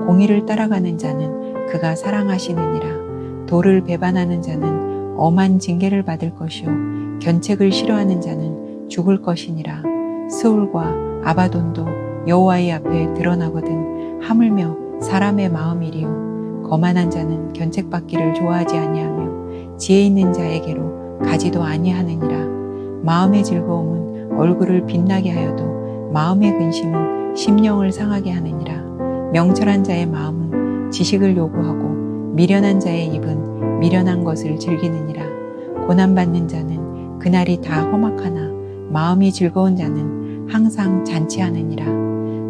공의를 따라가는 자는 그가 사랑하시느니라. 도를 배반하는 자는 엄한 징계를 받을 것이요 견책을 싫어하는 자는 죽을 것이니라. 스올과 아바돈도 여호와의 앞에 드러나거든 하물며 사람의 마음이리요 거만한 자는 견책받기를 좋아하지 아니하며 지혜 있는 자에게로 가지도 아니하느니라. 마음의 즐거움은 얼굴을 빛나게 하여도 마음의 근심은 심령을 상하게 하느니라. 명철한 자의 마음은 지식을 요구하고 미련한 자의 입은 미련한 것을 즐기느니라. 고난받는 자는 그날이 다 험악하나 마음이 즐거운 자는 항상 잔치하느니라.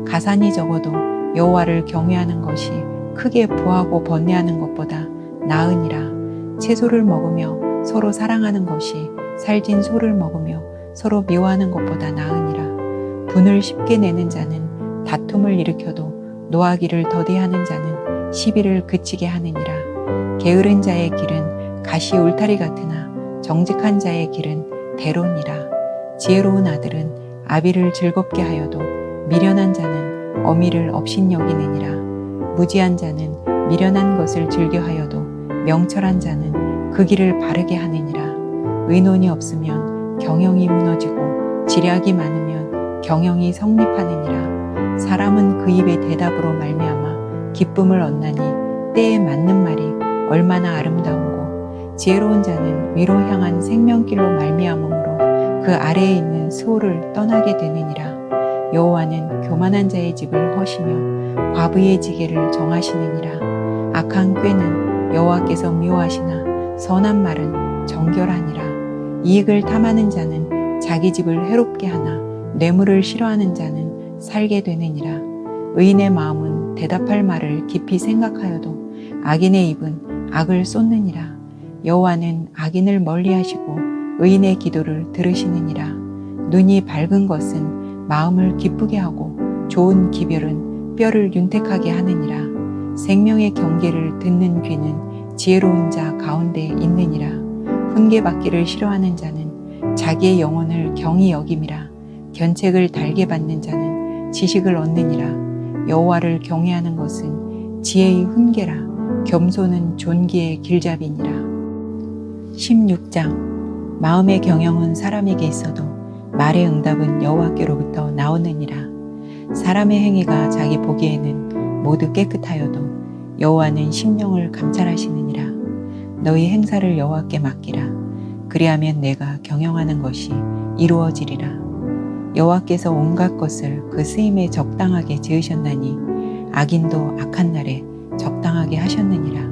가산이 적어도 여호와를 경외하는 것이 크게 부하고 번뇌하는 것보다 나으니라. 채소를 먹으며 서로 사랑하는 것이 살진 소를 먹으며 서로 미워하는 것보다 나으니라. 분을 쉽게 내는 자는 다툼을 일으켜도 노하기를 더디하는 자는 시비를 그치게 하느니라. 게으른 자의 길은 가시 울타리 같으나 정직한 자의 길은 대로니라. 지혜로운 아들은 아비를 즐겁게 하여도 미련한 자는 어미를 업신여기느니라. 무지한 자는 미련한 것을 즐겨하여도 명철한 자는 그 길을 바르게 하느니라. 의논이 없으면 경영이 무너지고 지략이 많으면 경영이 성립하느니라. 사람은 그 입의 대답으로 말미암아 기쁨을 얻나니 때에 맞는 말이 얼마나 아름다운고. 지혜로운 자는 위로 향한 생명길로 말미암음으로 그 아래에 있는 수호를 떠나게 되느니라. 여호와는 교만한 자의 집을 허시며 과부의 지게를 정하시느니라. 악한 꾀는 여호와께서 미워하시나 선한 말은 정결하니라. 이익을 탐하는 자는 자기 집을 해롭게 하나 뇌물을 싫어하는 자는 살게 되느니라. 의인의 마음은 대답할 말을 깊이 생각하여도 악인의 입은 악을 쏟느니라. 여호와는 악인을 멀리하시고 의인의 기도를 들으시느니라. 눈이 밝은 것은 마음을 기쁘게 하고 좋은 기별은 뼈를 윤택하게 하느니라. 생명의 경계를 듣는 귀는 지혜로운 자 가운데 있느니라. 훈계받기를 싫어하는 자는 자기의 영혼을 경히 여김이라. 견책을 달게 받는 자는 지식을 얻느니라. 여호와를 경외하는 것은 지혜의 훈계라. 겸손은 존귀의 길잡이니라. 16장. 마음의 경영은 사람에게 있어도 말의 응답은 여호와께로부터 나오느니라. 사람의 행위가 자기 보기에는 모두 깨끗하여도 여호와는 심령을 감찰하시느니라. 너희 행사를 여호와께 맡기라. 그리하면 내가 경영하는 것이 이루어지리라. 여호와께서 온갖 것을 그 쓰임에 적당하게 지으셨나니 악인도 악한 날에 적당하게 하셨느니라.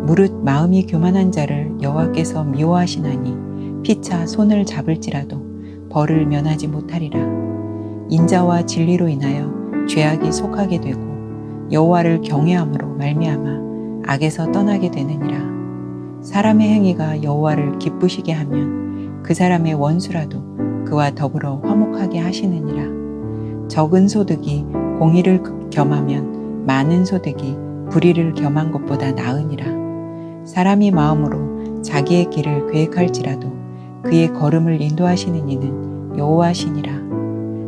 무릇 마음이 교만한 자를 여호와께서 미워하시나니 피차 손을 잡을지라도 벌을 면하지 못하리라. 인자와 진리로 인하여 죄악이 속하게 되고 여호와를 경외함으로 말미암아 악에서 떠나게 되느니라. 사람의 행위가 여호와를 기쁘시게 하면 그 사람의 원수라도 그와 더불어 화목하게 하시느니라. 적은 소득이 공의를 겸하면 많은 소득이 불의를 겸한 것보다 나으니라. 사람이 마음으로 자기의 길을 계획할지라도 그의 걸음을 인도하시는 이는 여호와시니라.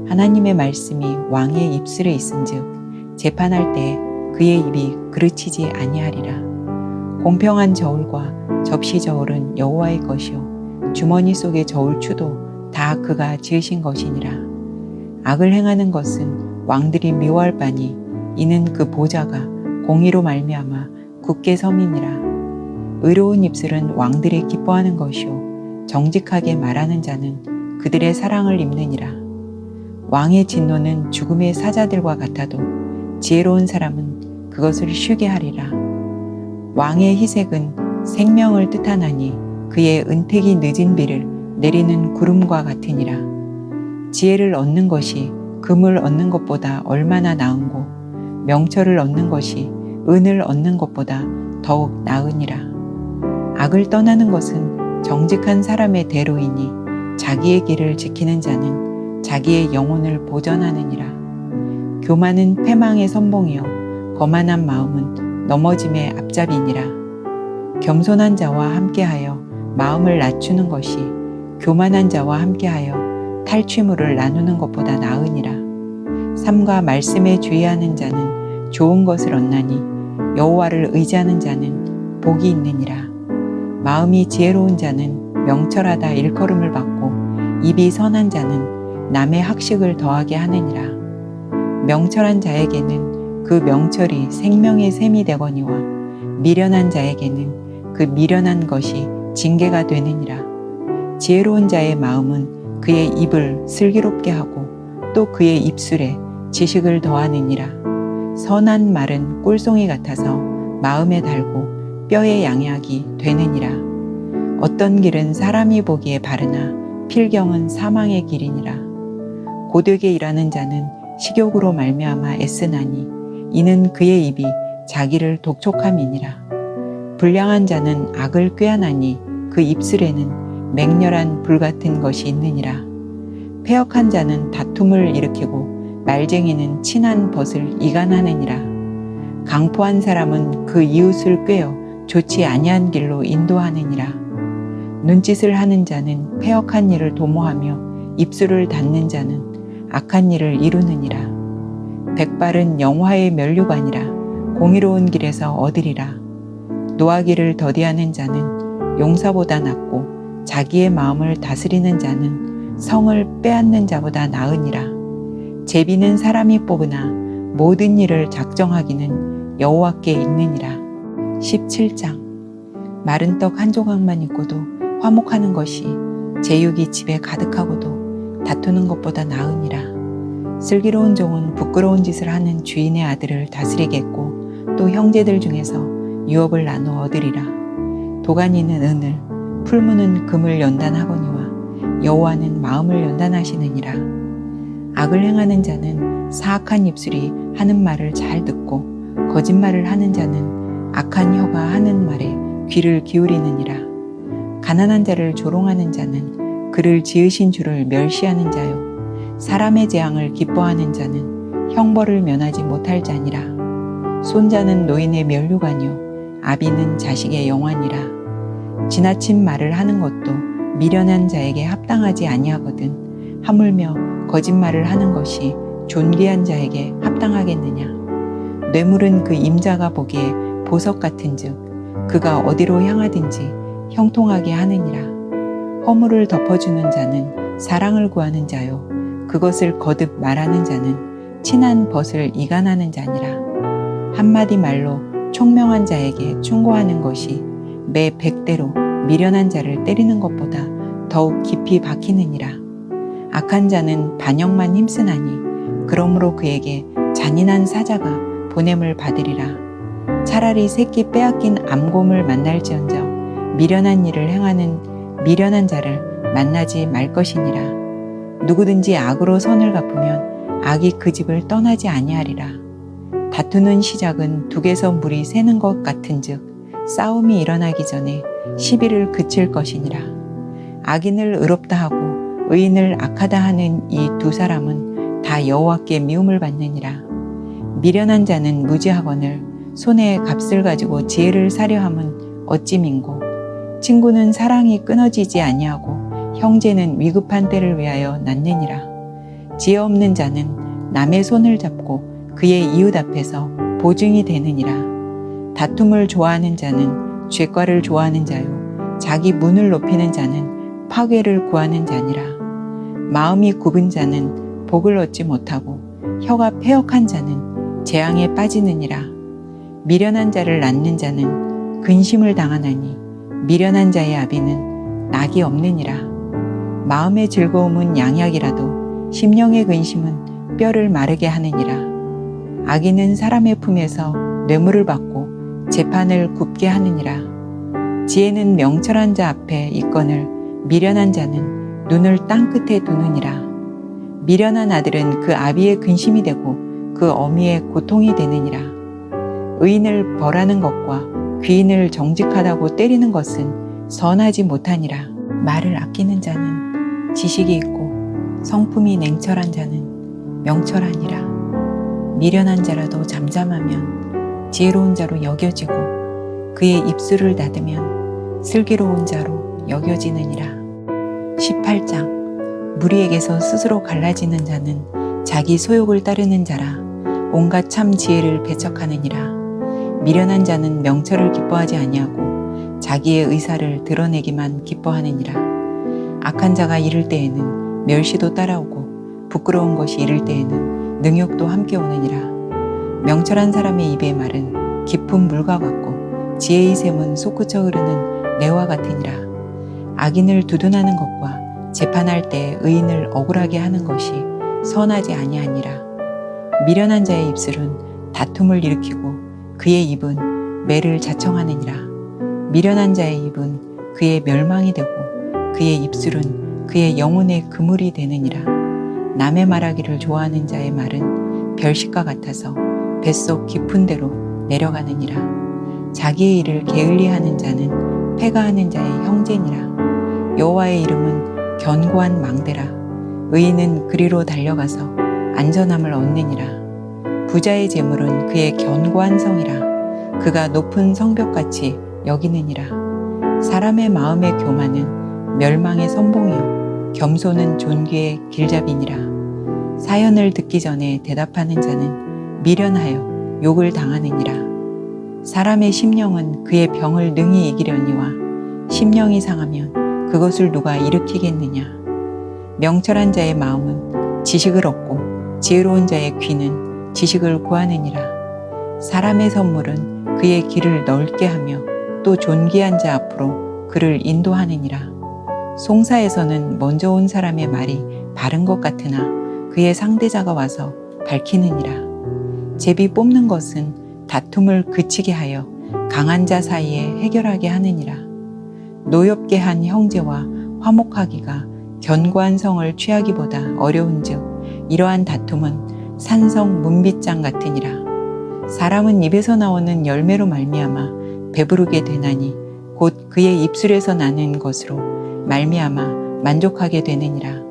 하나님의 말씀이 왕의 입술에 있은즉 재판할 때 그의 입이 그르치지 아니하리라. 공평한 저울과 접시 저울은 여호와의 것이요 주머니 속의 저울추도 다 그가 지으신 것이니라. 악을 행하는 것은 왕들이 미워할 바니 이는 그 보좌가 공의로 말미암아 굳게 섬이니라. 의로운 입술은 왕들의 기뻐하는 것이요 정직하게 말하는 자는 그들의 사랑을 입느니라. 왕의 진노는 죽음의 사자들과 같아도 지혜로운 사람은 그것을 쉬게 하리라. 왕의 희색은 생명을 뜻하나니 그의 은택이 늦은 비를 내리는 구름과 같으니라. 지혜를 얻는 것이 금을 얻는 것보다 얼마나 나은고 명철을 얻는 것이 은을 얻는 것보다 더욱 나으니라. 악을 떠나는 것은 정직한 사람의 대로이니 자기의 길을 지키는 자는 자기의 영혼을 보전하느니라. 교만은 패망의 선봉이요 거만한 마음은 넘어짐의 앞잡이니라. 겸손한 자와 함께하여 마음을 낮추는 것이 교만한 자와 함께하여 탈취물을 나누는 것보다 나으니라. 삼가 말씀에 주의하는 자는 좋은 것을 얻나니 여호와를 의지하는 자는 복이 있느니라. 마음이 지혜로운 자는 명철하다 일컬음을 받고 입이 선한 자는 남의 학식을 더하게 하느니라. 명철한 자에게는 그 명철이 생명의 샘이 되거니와 미련한 자에게는 그 미련한 것이 징계가 되느니라. 지혜로운 자의 마음은 그의 입을 슬기롭게 하고 또 그의 입술에 지식을 더하느니라. 선한 말은 꿀송이 같아서 마음에 달고 뼈에 양약이 되느니라. 어떤 길은 사람이 보기에 바르나 필경은 사망의 길이니라. 고되게 일하는 자는 식욕으로 말미암아 애쓰나니 이는 그의 입이 자기를 독촉함이니라. 불량한 자는 악을 꾀하나니 그 입술에는 맹렬한 불같은 것이 있느니라. 패역한 자는 다툼을 일으키고 말쟁이는 친한 벗을 이간하느니라. 강포한 사람은 그 이웃을 꾀어 좋지 아니한 길로 인도하느니라. 눈짓을 하는 자는 패역한 일을 도모하며 입술을 닫는 자는 악한 일을 이루느니라. 백발은 영화의 면류관이라 공의로운 길에서 얻으리라. 노하기를 더디하는 자는 용사보다 낫고 자기의 마음을 다스리는 자는 성을 빼앗는 자보다 나으니라. 제비는 사람이 뽑으나 모든 일을 작정하기는 여호와께 있느니라. 17장. 마른 떡 한 조각만 있고도 화목하는 것이 제육이 집에 가득하고도 다투는 것보다 나으니라. 슬기로운 종은 부끄러운 짓을 하는 주인의 아들을 다스리겠고 또 형제들 중에서 유업을 나누어 얻으리라. 도가니는 은을, 풀무는 금을 연단하거니와 여호와는 마음을 연단하시느니라. 악을 행하는 자는 사악한 입술이 하는 말을 잘 듣고 거짓말을 하는 자는 악한 혀가 하는 말에 귀를 기울이느니라. 가난한 자를 조롱하는 자는 그를 지으신 주를 멸시하는 자요. 사람의 재앙을 기뻐하는 자는 형벌을 면하지 못할 자니라. 손자는 노인의 면류관이요 아비는 자식의 영환이라. 지나친 말을 하는 것도 미련한 자에게 합당하지 아니하거든 하물며 거짓말을 하는 것이 존귀한 자에게 합당하겠느냐. 뇌물은 그 임자가 보기에 보석 같은즉 그가 어디로 향하든지 형통하게 하느니라. 허물을 덮어주는 자는 사랑을 구하는 자요 그것을 거듭 말하는 자는 친한 벗을 이간하는 자니라. 한마디 말로 총명한 자에게 충고하는 것이 매 100대로 미련한 자를 때리는 것보다 더욱 깊이 박히느니라. 악한 자는 반역만 힘쓰나니 그러므로 그에게 잔인한 사자가 보냄을 받으리라. 차라리 새끼 빼앗긴 암곰을 만날지언정 미련한 일을 행하는 미련한 자를 만나지 말 것이니라. 누구든지 악으로 선을 갚으면 악이 그 집을 떠나지 아니하리라. 다투는 시작은 둑에서 물이 새는 것 같은즉 싸움이 일어나기 전에 시비를 그칠 것이니라. 악인을 의롭다 하고 의인을 악하다 하는 이 두 사람은 다 여호와께 미움을 받느니라. 미련한 자는 무지하거늘 손에 값을 가지고 지혜를 사려 함은 어찌 민고. 친구는 사랑이 끊어지지 아니하고 형제는 위급한 때를 위하여 낳느니라. 지혜 없는 자는 남의 손을 잡고 그의 이웃 앞에서 보증이 되느니라. 다툼을 좋아하는 자는 죄과를 좋아하는 자요 자기 문을 높이는 자는 파괴를 구하는 자니라. 마음이 굽은 자는 복을 얻지 못하고 혀가 패역한 자는 재앙에 빠지느니라. 미련한 자를 낳는 자는 근심을 당하나니 미련한 자의 아비는 낙이 없느니라. 마음의 즐거움은 양약이라도 심령의 근심은 뼈를 마르게 하느니라. 악인은 사람의 품에서 뇌물을 받고 재판을 굽게 하느니라. 지혜는 명철한 자 앞에 있거늘 미련한 자는 눈을 땅 끝에 두느니라. 미련한 아들은 그 아비의 근심이 되고 그 어미의 고통이 되느니라. 의인을 벌하는 것과 귀인을 정직하다고 때리는 것은 선하지 못하니라. 말을 아끼는 자는 지식이 있고 성품이 냉철한 자는 명철하니라. 미련한 자라도 잠잠하면 지혜로운 자로 여겨지고 그의 입술을 닫으면 슬기로운 자로 여겨지느니라. 18장 무리에게서 스스로 갈라지는 자는 자기 소욕을 따르는 자라. 온갖 참 지혜를 배척하느니라. 미련한 자는 명철을 기뻐하지 아니하고 자기의 의사를 드러내기만 기뻐하느니라. 악한 자가 이를 때에는 멸시도 따라오고 부끄러운 것이 이를 때에는 능욕도 함께 오느니라. 명철한 사람의 입의 말은 깊은 물과 같고 지혜의 샘은 솟구쳐 흐르는 내와 같으니라. 악인을 두둔하는 것과 재판할 때 의인을 억울하게 하는 것이 선하지 아니하니라. 미련한 자의 입술은 다툼을 일으키고 그의 입은 매를 자청하느니라. 미련한 자의 입은 그의 멸망이 되고 그의 입술은 그의 영혼의 그물이 되느니라. 남의 말하기를 좋아하는 자의 말은 별식과 같아서 뱃속 깊은 데로 내려가느니라. 자기의 일을 게을리하는 자는 패가하는 자의 형제니라. 여호와의 이름은 견고한 망대라. 의인은 그리로 달려가서 안전함을 얻느니라. 부자의 재물은 그의 견고한 성이라. 그가 높은 성벽같이 여기느니라. 사람의 마음의 교만은 멸망의 선봉이요 겸손은 존귀의 길잡이니라. 사연을 듣기 전에 대답하는 자는 미련하여 욕을 당하느니라. 사람의 심령은 그의 병을 능히 이기려니와 심령이 상하면 그것을 누가 일으키겠느냐. 명철한 자의 마음은 지식을 얻고 지혜로운 자의 귀는 지식을 구하느니라. 사람의 선물은 그의 길을 넓게 하며 또 존귀한 자 앞으로 그를 인도하느니라. 송사에서는 먼저 온 사람의 말이 바른 것 같으나 그의 상대자가 와서 밝히느니라. 제비 뽑는 것은 다툼을 그치게 하여 강한 자 사이에 해결하게 하느니라. 노엽게 한 형제와 화목하기가 견고한 성을 취하기보다 어려운즉 이러한 다툼은 산성 문빗장 같으니라. 사람은 입에서 나오는 열매로 말미암아 배부르게 되나니 곧 그의 입술에서 나는 것으로 말미암아 만족하게 되느니라.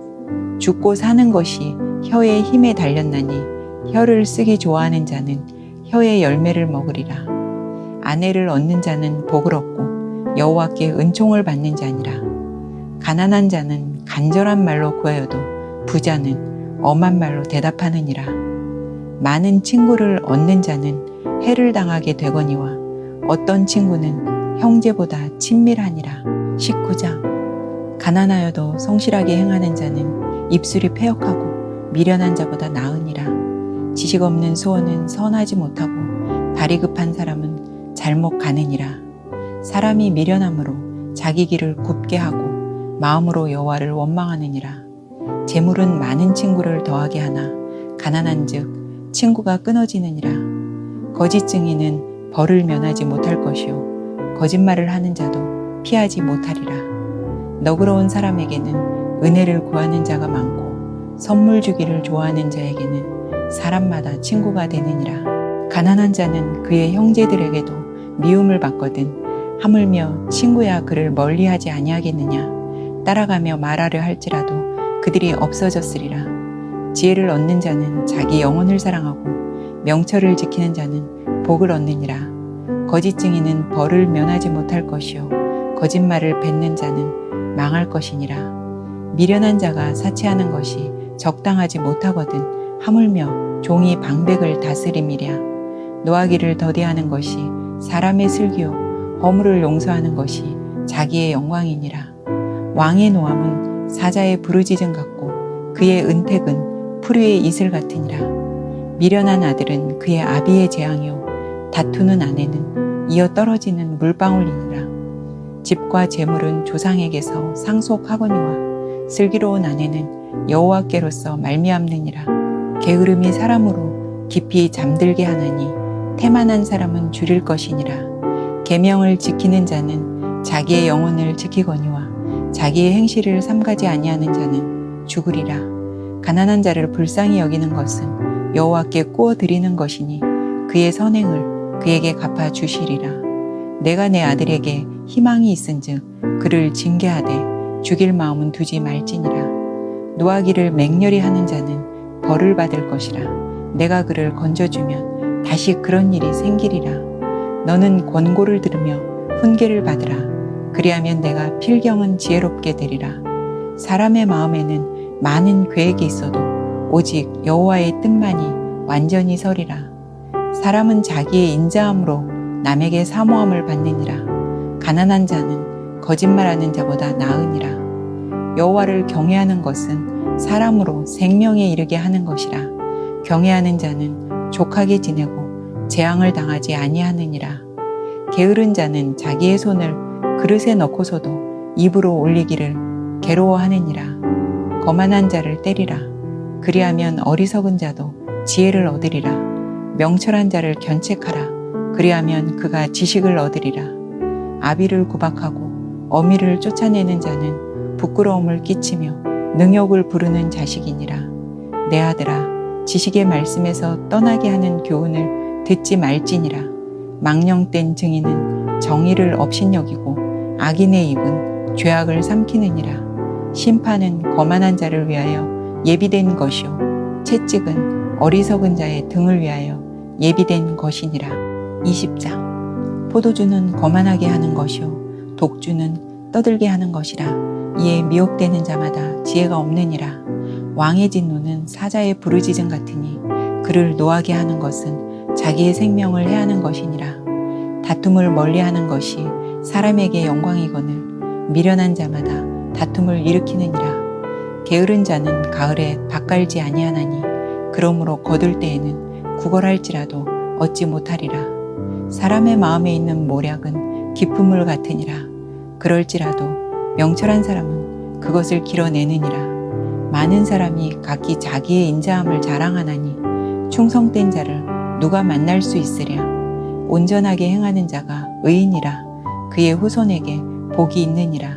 죽고 사는 것이 혀의 힘에 달렸나니 혀를 쓰기 좋아하는 자는 혀의 열매를 먹으리라. 아내를 얻는 자는 복을 얻고 여호와께 은총을 받는 자니라. 가난한 자는 간절한 말로 구하여도 부자는 엄한 말로 대답하느니라. 많은 친구를 얻는 자는 해를 당하게 되거니와 어떤 친구는 형제보다 친밀하니라. 19장. 가난하여도 성실하게 행하는 자는 입술이 패역하고 미련한 자보다 나으니라. 지식 없는 수원은 선하지 못하고 발이 급한 사람은 잘못 가느니라. 사람이 미련함으로 자기 길을 굽게 하고 마음으로 여호와를 원망하느니라. 재물은 많은 친구를 더하게 하나 가난한즉 친구가 끊어지느니라. 거짓 증인은 벌을 면하지 못할 것이요 거짓말을 하는 자도 피하지 못하리라. 너그러운 사람에게는 은혜를 구하는 자가 많고 선물 주기를 좋아하는 자에게는 사람마다 친구가 되느니라. 가난한 자는 그의 형제들에게도 미움을 받거든 하물며 친구야 그를 멀리하지 아니하겠느냐. 따라가며 말하려 할지라도 그들이 없어졌으리라. 지혜를 얻는 자는 자기 영혼을 사랑하고 명철을 지키는 자는 복을 얻느니라. 거짓 증인은 벌을 면하지 못할 것이요 거짓말을 뱉는 자는 망할 것이니라. 미련한 자가 사치하는 것이 적당하지 못하거든 하물며 종이 방백을 다스림이랴. 노하기를 더디하는 것이 사람의 슬기요 허물을 용서하는 것이 자기의 영광이니라. 왕의 노함은 사자의 부르짖음 같고 그의 은택은 풀위의 이슬 같으니라. 미련한 아들은 그의 아비의 재앙이요 다투는 아내는 이어 떨어지는 물방울이니라. 집과 재물은 조상에게서 상속하거니와 슬기로운 아내는 여호와께로서 말미암느니라. 게으름이 사람으로 깊이 잠들게 하나니 태만한 사람은 줄일 것이니라. 계명을 지키는 자는 자기의 영혼을 지키거니와 자기의 행실을 삼가지 아니하는 자는 죽으리라. 가난한 자를 불쌍히 여기는 것은 여호와께 꾸어 드리는 것이니 그의 선행을 그에게 갚아 주시리라. 내가 내 아들에게 희망이 있은즉 그를 징계하되 죽일 마음은 두지 말지니라. 노하기를 맹렬히 하는 자는 벌을 받을 것이라. 내가 그를 건져주면 다시 그런 일이 생기리라. 너는 권고를 들으며 훈계를 받으라. 그리하면 내가 필경은 지혜롭게 되리라. 사람의 마음에는 많은 계획이 있어도 오직 여호와의 뜻만이 완전히 서리라. 사람은 자기의 인자함으로 남에게 사모함을 받느니라. 가난한 자는 거짓말하는 자보다 나으니라. 여호와를 경외하는 것은 사람으로 생명에 이르게 하는 것이라. 경외하는 자는 족하게 지내고 재앙을 당하지 아니하느니라. 게으른 자는 자기의 손을 그릇에 넣고서도 입으로 올리기를 괴로워하느니라. 거만한 자를 때리라. 그리하면 어리석은 자도 지혜를 얻으리라. 명철한 자를 견책하라. 그리하면 그가 지식을 얻으리라. 아비를 구박하고 어미를 쫓아내는 자는 부끄러움을 끼치며 능욕을 부르는 자식이니라. 내 아들아, 지식의 말씀에서 떠나게 하는 교훈을 듣지 말지니라. 망령된 증인은 정의를 업신여기고 악인의 입은 죄악을 삼키느니라. 심판은 거만한 자를 위하여 예비된 것이요 채찍은 어리석은 자의 등을 위하여 예비된 것이니라. 20장. 포도주는 거만하게 하는 것이요 독주는 떠들게 하는 것이라. 이에 미혹되는 자마다 지혜가 없느니라. 왕의 진노는 사자의 부르짖음 같으니 그를 노하게 하는 것은 자기의 생명을 해하는 것이니라. 다툼을 멀리하는 것이 사람에게 영광이거늘 미련한 자마다 다툼을 일으키느니라. 게으른 자는 가을에 밭 갈지 아니하나니 그러므로 거둘 때에는 구걸할지라도 얻지 못하리라. 사람의 마음에 있는 모략은 깊은 물 같으니라. 그럴지라도 명철한 사람은 그것을 길어내느니라. 많은 사람이 각기 자기의 인자함을 자랑하나니 충성된 자를 누가 만날 수 있으랴. 온전하게 행하는 자가 의인이라. 그의 후손에게 복이 있느니라.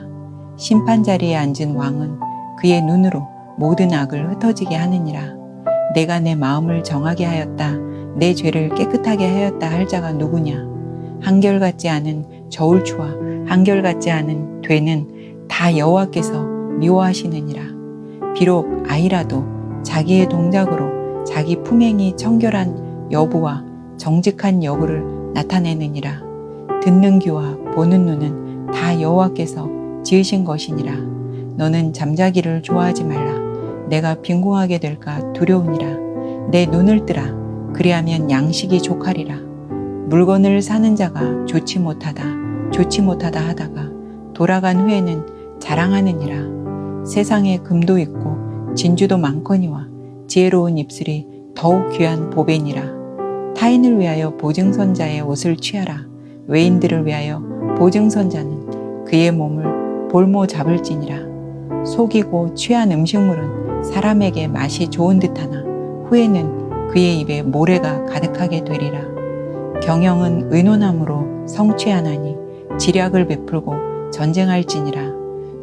심판 자리에 앉은 왕은 그의 눈으로 모든 악을 흩어지게 하느니라. 내가 내 마음을 정하게 하였다. 내 죄를 깨끗하게 하였다 할 자가 누구냐? 한결같지 않은 저울추와 한결같지 않은 되는 다 여호와께서 미워하시느니라. 비록 아이라도 자기의 동작으로 자기 품행이 청결한 여부와 정직한 여부를 나타내느니라. 듣는 귀와 보는 눈은 다 여호와께서 지으신 것이니라. 너는 잠자기를 좋아하지 말라. 내가 빈궁하게 될까 두려우니라. 내 눈을 뜨라. 그리하면 양식이 족하리라. 물건을 사는 자가 좋지 못하다 하다가 돌아간 후에는 자랑하느니라. 세상에 금도 있고 진주도 많거니와 지혜로운 입술이 더욱 귀한 보배니라. 타인을 위하여 보증선자의 옷을 취하라. 외인들을 위하여 보증선자는 그의 몸을 볼모 잡을지니라. 속이고 취한 음식물은 사람에게 맛이 좋은 듯하나 후에는 그의 입에 모래가 가득하게 되리라. 경영은 의논함으로 성취하나니 지략을 베풀고 전쟁할지니라.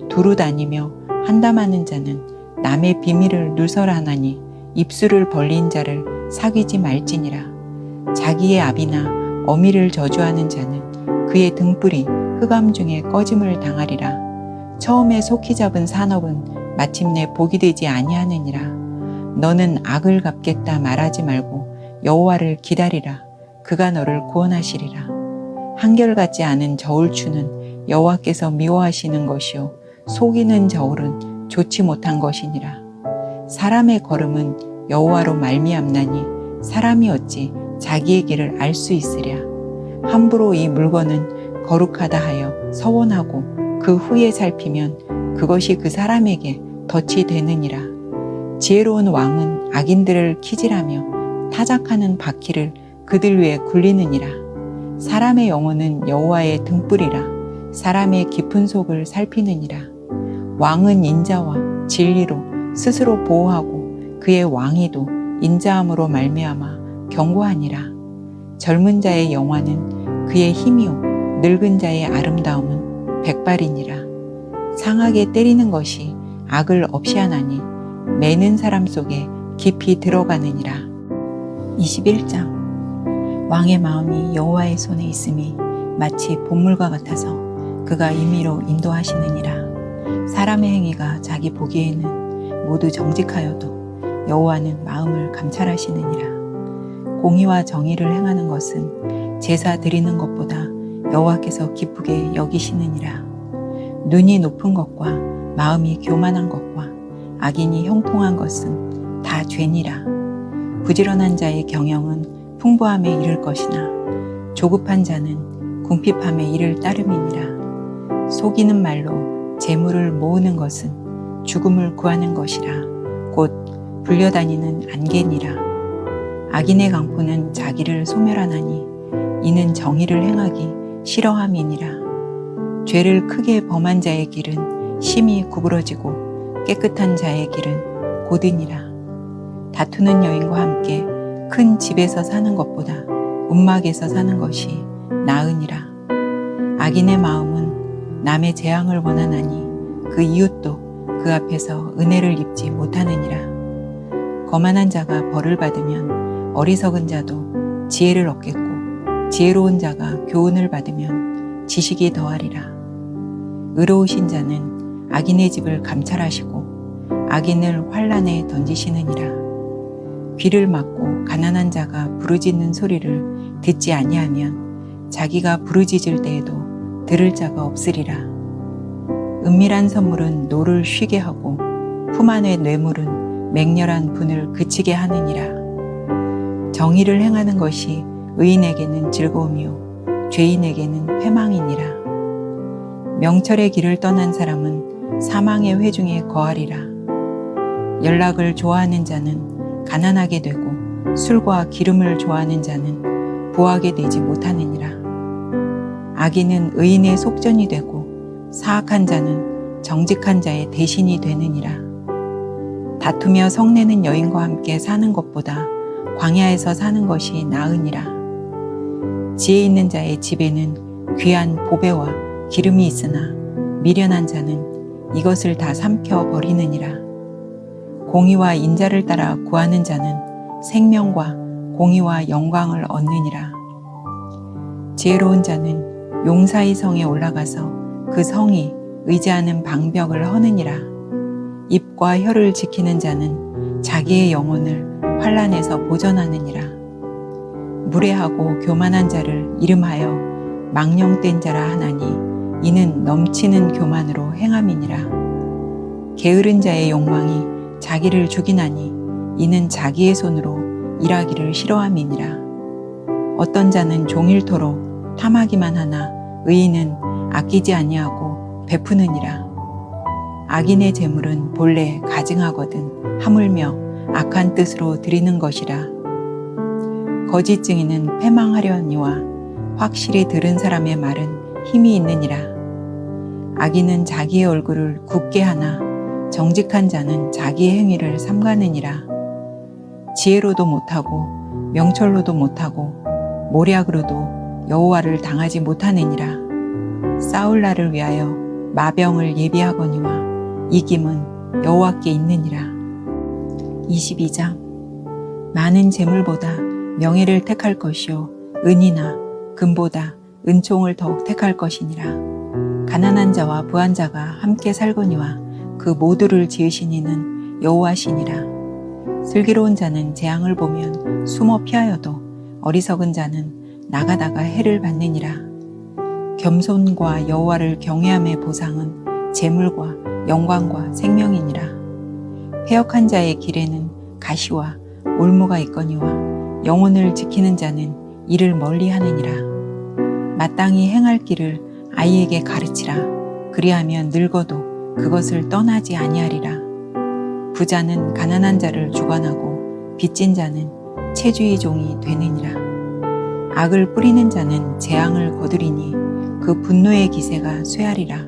두루 다니며 한담하는 자는 남의 비밀을 누설하나니 입술을 벌린 자를 사귀지 말지니라. 자기의 아비나 어미를 저주하는 자는 그의 등불이 흑암 중에 꺼짐을 당하리라. 처음에 속히 잡은 산업은 마침내 복이 되지 아니하느니라. 너는 악을 갚겠다 말하지 말고 여호와를 기다리라. 그가 너를 구원하시리라. 한결같지 않은 저울추는 여호와께서 미워하시는 것이요 속이는 저울은 좋지 못한 것이니라. 사람의 걸음은 여호와로 말미암나니 사람이 어찌 자기의 길을 알 수 있으랴. 함부로 이 물건은 거룩하다 하여 서원하고 그 후에 살피면 그것이 그 사람에게 덫이 되느니라. 지혜로운 왕은 악인들을 키질하며 타작하는 바퀴를 그들 위에 굴리느니라. 사람의 영혼은 여호와의 등불이라. 사람의 깊은 속을 살피느니라. 왕은 인자와 진리로 스스로 보호하고 그의 왕위도 인자함으로 말미암아 경고하니라. 젊은 자의 영화는 그의 힘이요 늙은 자의 아름다움은 백발이니라. 상하게 때리는 것이 악을 없이 하나니 매는 사람 속에 깊이 들어가느니라. 21장. 왕의 마음이 여호와의 손에 있음이 마치 본물과 같아서 그가 임의로 인도하시느니라. 사람의 행위가 자기 보기에는 모두 정직하여도 여호와는 마음을 감찰하시느니라. 공의와 정의를 행하는 것은 제사 드리는 것보다 여호와께서 기쁘게 여기시느니라. 눈이 높은 것과 마음이 교만한 것과 악인이 형통한 것은 다 죄니라. 부지런한 자의 경영은 풍부함에 이를 것이나 조급한 자는 궁핍함에 이를 따름이니라. 속이는 말로 재물을 모으는 것은 죽음을 구하는 것이라. 곧 불려다니는 안개니라. 악인의 강포는 자기를 소멸하나니 이는 정의를 행하기 싫어함이니라. 죄를 크게 범한 자의 길은 심히 구부러지고 깨끗한 자의 길은 곧으니라. 다투는 여인과 함께 큰 집에서 사는 것보다 움막에서 사는 것이 나으니라. 악인의 마음은 남의 재앙을 원하나니 그 이웃도 그 앞에서 은혜를 입지 못하느니라. 거만한 자가 벌을 받으면 어리석은 자도 지혜를 얻겠고 지혜로운 자가 교훈을 받으면 지식이 더하리라. 의로우신 자는 악인의 집을 감찰하시고 악인을 환란에 던지시느니라. 귀를 막고 가난한 자가 부르짖는 소리를 듣지 아니하면 자기가 부르짖을 때에도 들을 자가 없으리라. 은밀한 선물은 노를 쉬게 하고 품 안의 뇌물은 맹렬한 분을 그치게 하느니라. 정의를 행하는 것이 의인에게는 즐거움이요 죄인에게는 회망이니라. 명철의 길을 떠난 사람은 사망의 회중에 거하리라. 연락을 좋아하는 자는 가난하게 되고 술과 기름을 좋아하는 자는 부하게 되지 못하느니라. 악인은 의인의 속전이 되고 사악한 자는 정직한 자의 대신이 되느니라. 다투며 성내는 여인과 함께 사는 것보다 광야에서 사는 것이 나으니라. 지혜 있는 자의 집에는 귀한 보배와 기름이 있으나 미련한 자는 이것을 다 삼켜 버리느니라. 공의와 인자를 따라 구하는 자는 생명과 공의와 영광을 얻느니라. 지혜로운 자는 용사의 성에 올라가서 그 성이 의지하는 방벽을 허느니라. 입과 혀를 지키는 자는 자기의 영혼을 환난에서 보전하느니라. 무례하고 교만한 자를 이름하여 망령된 자라 하나니 이는 넘치는 교만으로 행함이니라. 게으른 자의 욕망이 자기를 죽이나니 이는 자기의 손으로 일하기를 싫어함이니라. 어떤 자는 종일토록 탐하기만 하나 의인은 아끼지 아니하고 베푸느니라. 악인의 재물은 본래 가증하거든 하물며 악한 뜻으로 드리는 것이라. 거짓 증인은 패망하려니와 확실히 들은 사람의 말은 힘이 있느니라. 악인은 자기의 얼굴을 굳게 하나 정직한 자는 자기의 행위를 삼가느니라. 지혜로도 못하고 명철로도 못하고 모략으로도 여호와를 당하지 못하느니라. 싸울 날을 위하여 마병을 예비하거니와 이김은 여호와께 있느니라. 22장. 많은 재물보다 명예를 택할 것이요 은이나 금보다 은총을 더욱 택할 것이니라. 가난한 자와 부한 자가 함께 살거니와 그 모두를 지으신 이는 여호와시니라. 슬기로운 자는 재앙을 보면 숨어 피하여도 어리석은 자는 나가다가 해를 받느니라. 겸손과 여호와를 경외함의 보상은 재물과 영광과 생명이니라. 패역한 자의 길에는 가시와 올무가 있거니와 영혼을 지키는 자는 이를 멀리하느니라. 마땅히 행할 길을 아이에게 가르치라. 그리하면 늙어도 그것을 떠나지 아니하리라. 부자는 가난한 자를 주관하고 빚진 자는 체주의 종이 되느니라. 악을 뿌리는 자는 재앙을 거두리니 그 분노의 기세가 쇠하리라.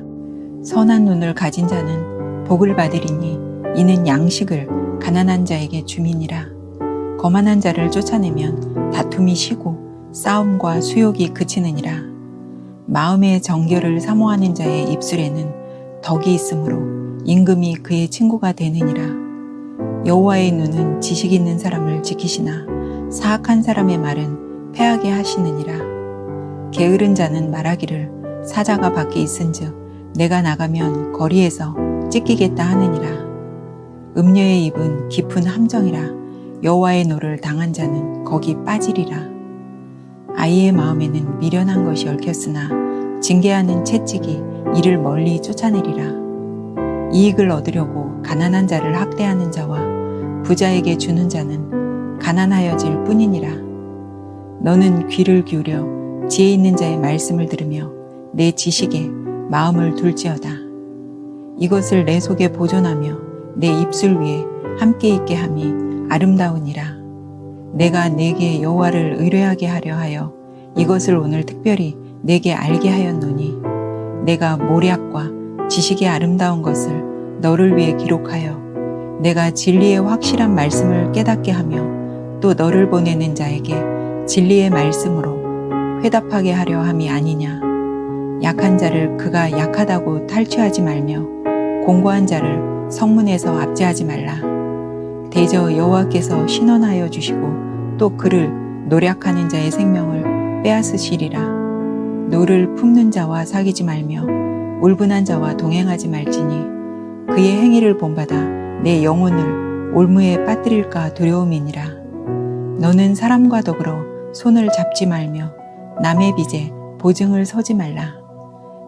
선한 눈을 가진 자는 복을 받으리니 이는 양식을 가난한 자에게 주미니라. 거만한 자를 쫓아내면 다툼이 쉬고 싸움과 수욕이 그치느니라. 마음의 정결을 사모하는 자의 입술에는 덕이 있으므로 임금이 그의 친구가 되느니라. 여호와의 눈은 지식 있는 사람을 지키시나 사악한 사람의 말은 패하게 하시느니라. 게으른 자는 말하기를 사자가 밖에 있은즉 내가 나가면 거리에서 찢기겠다 하느니라. 음녀의 입은 깊은 함정이라. 여호와의 노를 당한 자는 거기 빠지리라. 아이의 마음에는 미련한 것이 얽혔으나 징계하는 채찍이 이를 멀리 쫓아내리라. 이익을 얻으려고 가난한 자를 학대하는 자와 부자에게 주는 자는 가난하여질 뿐이니라. 너는 귀를 기울여 지혜 있는 자의 말씀을 들으며 내 지식에 마음을 둘지어다. 이것을 내 속에 보존하며 내 입술 위에 함께 있게 함이 아름다우니라. 내가 내게 여호와를 의뢰하게 하려 하여 이것을 오늘 특별히 내게 알게 하였노니 내가 모략과 지식의 아름다운 것을 너를 위해 기록하여 내가 진리의 확실한 말씀을 깨닫게 하며 또 너를 보내는 자에게 진리의 말씀으로 회답하게 하려 함이 아니냐. 약한 자를 그가 약하다고 탈취하지 말며 공고한 자를 성문에서 압제하지 말라. 대저 여호와께서 신원하여 주시고 또 그를 노략하는 자의 생명을 빼앗으시리라. 노를 품는 자와 사귀지 말며 울분한 자와 동행하지 말지니 그의 행위를 본받아 내 영혼을 올무에 빠뜨릴까 두려움이니라. 너는 사람과 더불어 손을 잡지 말며 남의 빚에 보증을 서지 말라.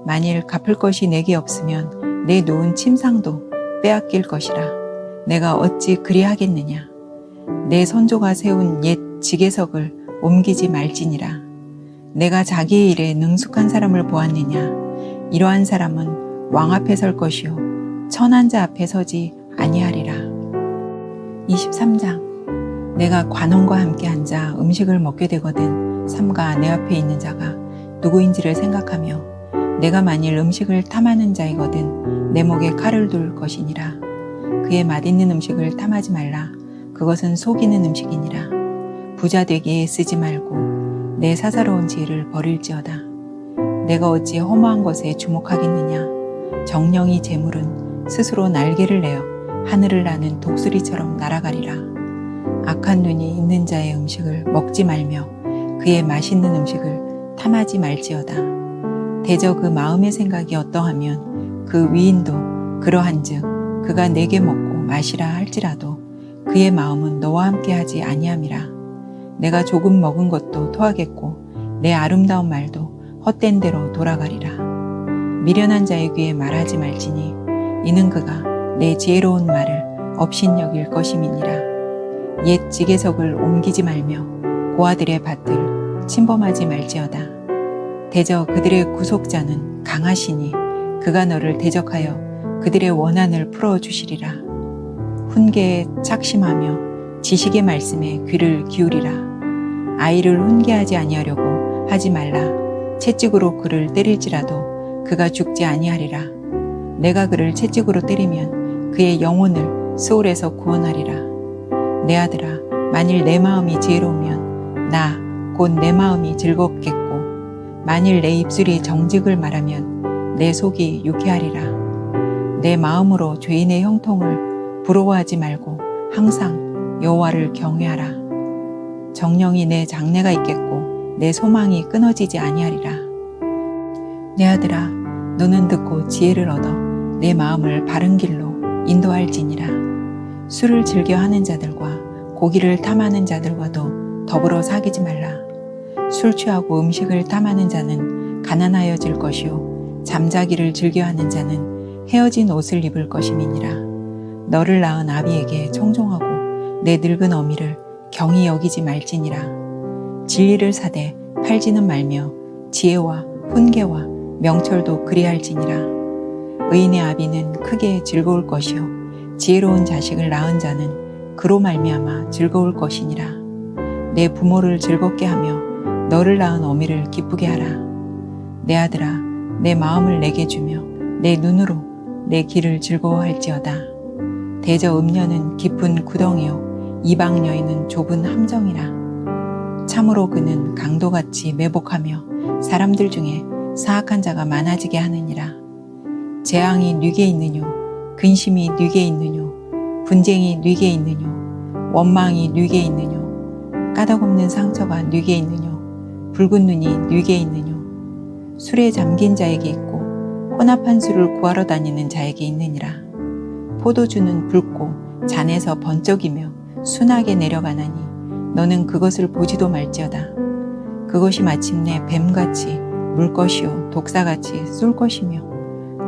만일 갚을 것이 내게 없으면 내 놓은 침상도 빼앗길 것이라. 내가 어찌 그리하겠느냐. 내 선조가 세운 옛 지계석을 옮기지 말지니라. 내가 자기의 일에 능숙한 사람을 보았느냐. 이러한 사람은 왕 앞에 설 것이요 천한 자 앞에 서지 아니하리라. 23장. 내가 관원과 함께 앉아 음식을 먹게 되거든 삼가 내 앞에 있는 자가 누구인지를 생각하며 내가 만일 음식을 탐하는 자이거든 내 목에 칼을 둘 것이니라. 그의 맛있는 음식을 탐하지 말라. 그것은 속이는 음식이니라. 부자 되기에 쓰지 말고 내 사사로운 지혜를 버릴지어다. 내가 어찌 허무한 것에 주목하겠느냐. 정령이 재물은 스스로 날개를 내어 하늘을 나는 독수리처럼 날아가리라. 악한 눈이 있는 자의 음식을 먹지 말며 그의 맛있는 음식을 탐하지 말지어다. 대저 그 마음의 생각이 어떠하면 그 위인도 그러한즉 그가 내게 먹고 마시라 할지라도 그의 마음은 너와 함께 하지 아니함이라. 내가 조금 먹은 것도 토하겠고 내 아름다운 말도 헛된 대로 돌아가리라. 미련한 자의 귀에 말하지 말지니 이는 그가 내 지혜로운 말을 업신여길 것임이니라. 옛 지게석을 옮기지 말며 고아들의 밭을 침범하지 말지어다. 대저 그들의 구속자는 강하시니 그가 너를 대적하여 그들의 원한을 풀어주시리라. 훈계에 착심하며 지식의 말씀에 귀를 기울이라. 아이를 훈계하지 아니하려고 하지 말라. 채찍으로 그를 때릴지라도 그가 죽지 아니하리라. 내가 그를 채찍으로 때리면 그의 영혼을 스올에서 구원하리라. 내 아들아, 만일 내 마음이 지혜로우면 나 곧 내 마음이 즐겁겠고 만일 내 입술이 정직을 말하면 내 속이 유쾌하리라. 내 마음으로 죄인의 형통을 부러워하지 말고 항상 여호와를 경외하라. 정령이 내 장래가 있겠고 내 소망이 끊어지지 아니하리라. 내 아들아, 너는 듣고 지혜를 얻어 내 마음을 바른 길로 인도할지니라. 술을 즐겨 하는 자들과 고기를 탐하는 자들과도 더불어 사귀지 말라. 술 취하고 음식을 탐하는 자는 가난하여질 것이요 잠자기를 즐겨하는 자는 헤어진 옷을 입을 것임이니라. 너를 낳은 아비에게 청종하고 내 늙은 어미를 경히 여기지 말지니라. 진리를 사되 팔지는 말며 지혜와 훈계와 명철도 그리할지니라. 의인의 아비는 크게 즐거울 것이요 지혜로운 자식을 낳은 자는 그로 말미암아 즐거울 것이니라. 내 부모를 즐겁게 하며 너를 낳은 어미를 기쁘게 하라. 내 아들아, 내 마음을 내게 주며 내 눈으로 내 길을 즐거워할지어다. 대저 음녀는 깊은 구덩이요 이방 여인은 좁은 함정이라. 참으로 그는 강도같이 매복하며 사람들 중에 사악한 자가 많아지게 하느니라. 재앙이 뉘게 있느뇨 근심이 뉘게 있느뇨 분쟁이 뉘게 있느뇨 원망이 뉘게 있느뇨 까닭없는 상처가 뉘게 있느뇨 붉은 눈이 뉘게 있느뇨 술에 잠긴 자에게 있고 혼합한 술을 구하러 다니는 자에게 있느니라. 포도주는 붉고 잔에서 번쩍이며 순하게 내려가나니 너는 그것을 보지도 말지어다. 그것이 마침내 뱀같이 물 것이요 독사같이 쏠 것이며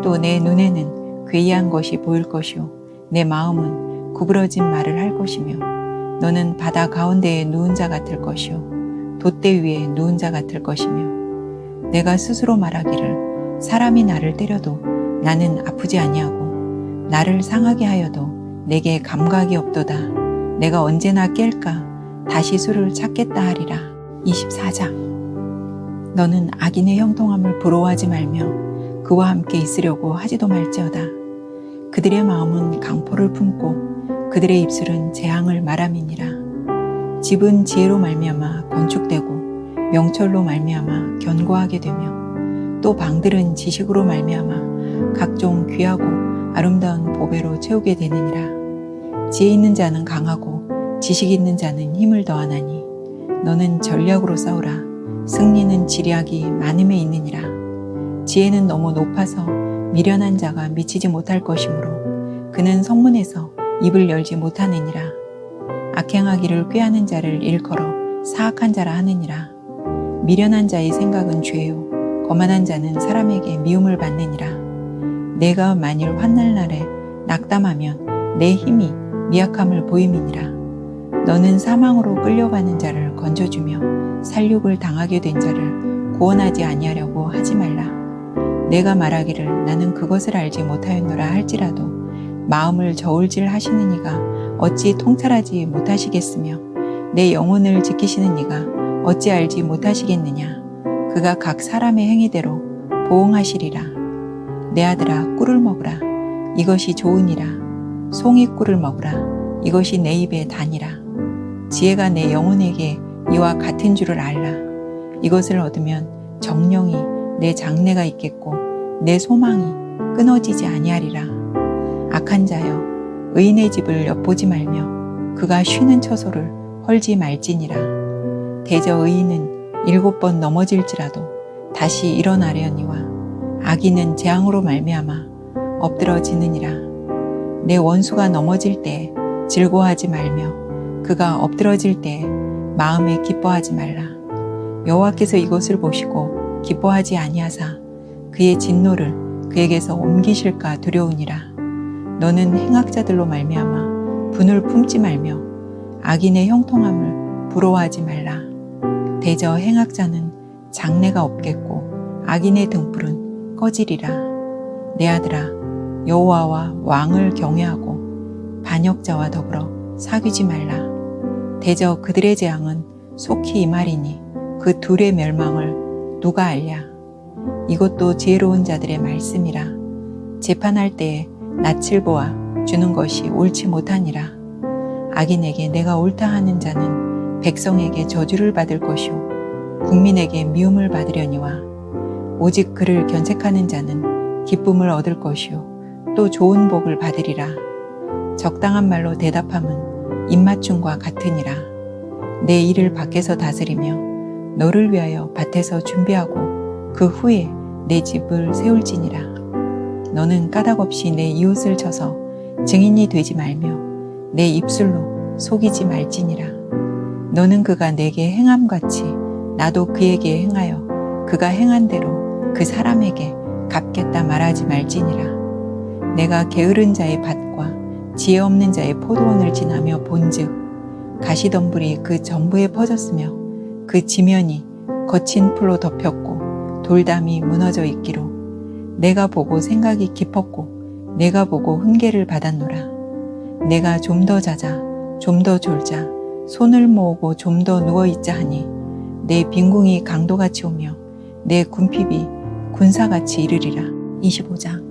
또 내 눈에는 괴이한 것이 보일 것이요 내 마음은 구부러진 말을 할 것이며 너는 바다 가운데에 누운 자 같을 것이요 돛대 위에 누운 자 같을 것이며 내가 스스로 말하기를 사람이 나를 때려도 나는 아프지 아니하고 나를 상하게 하여도 내게 감각이 없도다. 내가 언제나 깰까 다시 술을 찾겠다 하리라. 24장. 너는 악인의 형통함을 부러워하지 말며 그와 함께 있으려고 하지도 말지어다. 그들의 마음은 강포를 품고 그들의 입술은 재앙을 말함이니라. 집은 지혜로 말미암아 건축되고 명철로 말미암아 견고하게 되며 또 방들은 지식으로 말미암아 각종 귀하고 아름다운 보배로 채우게 되느니라. 지혜 있는 자는 강하고 지식 있는 자는 힘을 더하나니 너는 전략으로 싸우라. 승리는 지략이 많음에 있느니라. 지혜는 너무 높아서 미련한 자가 미치지 못할 것이므로 그는 성문에서 입을 열지 못하느니라. 악행하기를 꾀하는 자를 일컬어 사악한 자라 하느니라. 미련한 자의 생각은 죄요 거만한 자는 사람에게 미움을 받느니라. 내가 만일 환날 날에 낙담하면 내 힘이 미약함을 보임이니라. 너는 사망으로 끌려가는 자를 건져주며 살육을 당하게 된 자를 구원하지 아니하려고 하지 말라. 내가 말하기를 나는 그것을 알지 못하였노라 할지라도 마음을 저울질 하시는 이가 어찌 통찰하지 못하시겠으며 내 영혼을 지키시는 이가 어찌 알지 못하시겠느냐. 그가 각 사람의 행위대로 보응하시리라. 내 아들아, 꿀을 먹으라. 이것이 좋으니라. 송이 꿀을 먹으라. 이것이 내 입에 다니라. 지혜가 내 영혼에게 이와 같은 줄을 알라. 이것을 얻으면 정령이 내 장래가 있겠고 내 소망이 끊어지지 아니하리라. 악한 자여, 의인의 집을 엿보지 말며 그가 쉬는 처소를 헐지 말지니라. 대저 의인은 7번 넘어질지라도 다시 일어나려니와 악인은 재앙으로 말미암아 엎드러지느니라. 내 원수가 넘어질 때에 즐거워하지 말며 그가 엎드러질 때에 마음에 기뻐하지 말라. 여호와께서 이것을 보시고 기뻐하지 아니하사 그의 진노를 그에게서 옮기실까 두려우니라. 너는 행악자들로 말미암아 분을 품지 말며 악인의 형통함을 부러워하지 말라. 대저 행악자는 장래가 없겠고 악인의 등불은 꺼지리라. 내 아들아, 여호와와 왕을 경외하고 반역자와 더불어 사귀지 말라. 대저 그들의 재앙은 속히 임하리니 그 둘의 멸망을 누가 알랴. 이것도 지혜로운 자들의 말씀이라. 재판할 때에 낯을 보아 주는 것이 옳지 못하니라. 악인에게 내가 옳다 하는 자는 백성에게 저주를 받을 것이요 국민에게 미움을 받으려니와 오직 그를 견책하는 자는 기쁨을 얻을 것이요 또 좋은 복을 받으리라. 적당한 말로 대답함은 입맞춤과 같으니라. 내 일을 밖에서 다스리며 너를 위하여 밭에서 준비하고 그 후에 내 집을 세울지니라. 너는 까닭없이 내 이웃을 쳐서 증인이 되지 말며 내 입술로 속이지 말지니라. 너는 그가 내게 행함같이 나도 그에게 행하여 그가 행한 대로 그 사람에게 갚겠다 말하지 말지니라. 내가 게으른 자의 밭과 지혜 없는 자의 포도원을 지나며 본즉 가시덤불이 그 전부에 퍼졌으며 그 지면이 거친 풀로 덮였고 돌담이 무너져 있기로 내가 보고 생각이 깊었고 내가 보고 훈계를 받았노라. 내가 좀 더 자자 좀 더 졸자 손을 모으고 좀 더 누워있자 하니 내 빈궁이 강도같이 오며 내 군핍이 군사같이 이르리라. 25장.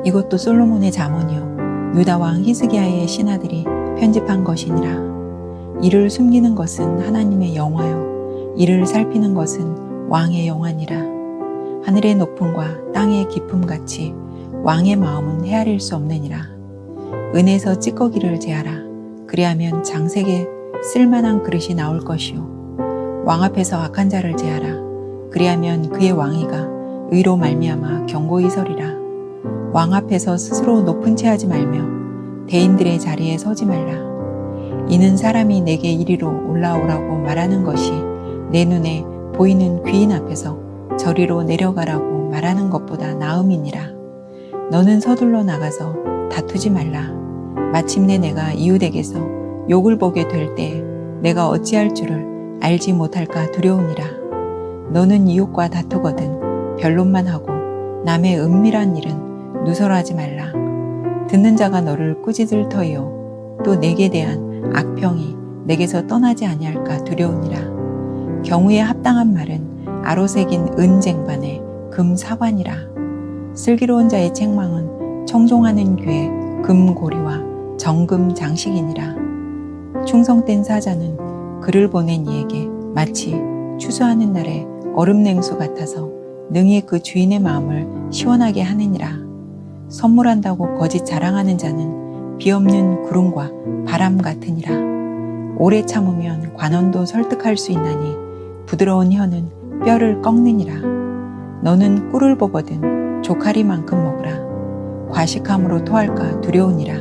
이것도 솔로몬의 잠언이요 유다 왕 히스기야의 신하들이 편집한 것이니라. 이를 숨기는 것은 하나님의 영화요 이를 살피는 것은 왕의 영화니라. 하늘의 높음과 땅의 깊음같이 왕의 마음은 헤아릴 수 없느니라. 은에서 찌꺼기를 제하라. 그리하면 장색에 쓸만한 그릇이 나올 것이요 왕 앞에서 악한 자를 제하라. 그리하면 그의 왕위가 의로 말미암아 견고히 서리라. 왕 앞에서 스스로 높은 채 하지 말며 대인들의 자리에 서지 말라. 이는 사람이 내게 이리로 올라오라고 말하는 것이 내 눈에 보이는 귀인 앞에서 저리로 내려가라고 말하는 것보다 나음이니라. 너는 서둘러 나가서 다투지 말라. 마침내 내가 이웃에게서 욕을 보게 될 때에 내가 어찌할 줄을 알지 못할까 두려우니라. 너는 이웃과 다투거든 변론만 하고 남의 은밀한 일은 누설하지 말라. 듣는 자가 너를 꾸짖을 터이요 또 내게 대한 악평이 내게서 떠나지 아니할까 두려우니라. 경우에 합당한 말은 아로새긴 은 쟁반에 금 사관이라. 슬기로운 자의 책망은 청종하는 귀에 금고리와 정금 장식이니라. 충성된 사자는 그를 보낸 이에게 마치 추수하는 날에 얼음 냉수 같아서 능히 그 주인의 마음을 시원하게 하느니라. 선물한다고 거짓 자랑하는 자는 비 없는 구름과 바람 같으니라. 오래 참으면 관원도 설득할 수 있나니 부드러운 혀는 뼈를 꺾느니라. 너는 꿀을 보거든 조카리만큼 먹으라. 과식함으로 토할까 두려우니라.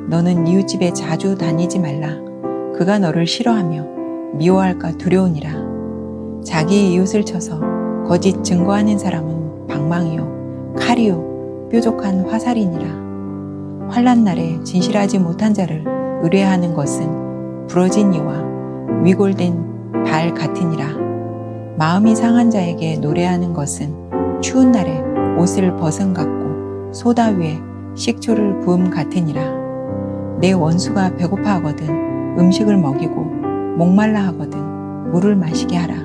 너는 이웃집에 자주 다니지 말라. 그가 너를 싫어하며 미워할까 두려우니라. 자기의 이웃을 쳐서 거짓 증거하는 사람은 방망이요 칼이요 뾰족한 화살이니라. 환난 날에 진실하지 못한 자를 의뢰하는 것은 부러진 이와 위골된 발 같으니라. 마음이 상한 자에게 노래하는 것은 추운 날에 옷을 벗은 같고 소다 위에 식초를 부음 같으니라. 내 원수가 배고파하거든 음식을 먹이고 목말라 하거든 물을 마시게 하라.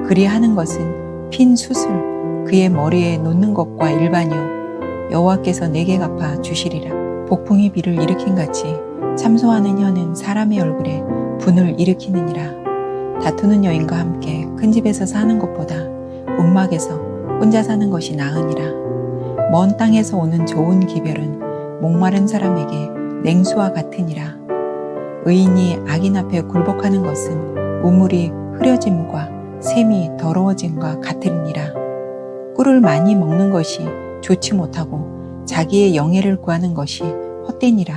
그리하는 것은 핀 숯을 그의 머리에 놓는 것과 일반이요 여호와께서 내게 갚아 주시리라. 폭풍이 비를 일으킨 같이 참소하는 혀는 사람의 얼굴에 분을 일으키느니라. 다투는 여인과 함께 큰 집에서 사는 것보다 움막에서 혼자 사는 것이 나으니라. 먼 땅에서 오는 좋은 기별은 목마른 사람에게 냉수와 같으니라. 의인이 악인 앞에 굴복하는 것은 우물이 흐려짐과 샘이 더러워짐과 같으니라. 꿀을 많이 먹는 것이 좋지 못하고 자기의 영예를 구하는 것이 헛되니라.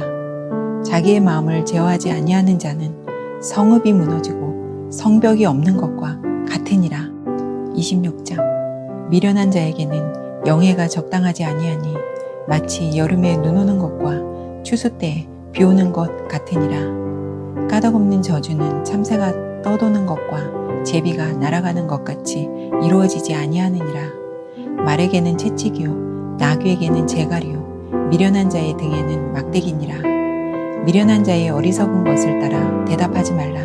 자기의 마음을 제어하지 아니하는 자는 성읍이 무너지고 성벽이 없는 것과 같으니라. 26장. 미련한 자에게는 영예가 적당하지 아니하니 마치 여름에 눈 오는 것과 추수 때에 비 오는 것 같으니라. 까닭없는 저주는 참새가 떠도는 것과 제비가 날아가는 것 같이 이루어지지 아니하느니라. 말에게는 채찍이요 나귀에게는 재갈이요 미련한 자의 등에는 막대기니라. 미련한 자의 어리석은 것을 따라 대답하지 말라.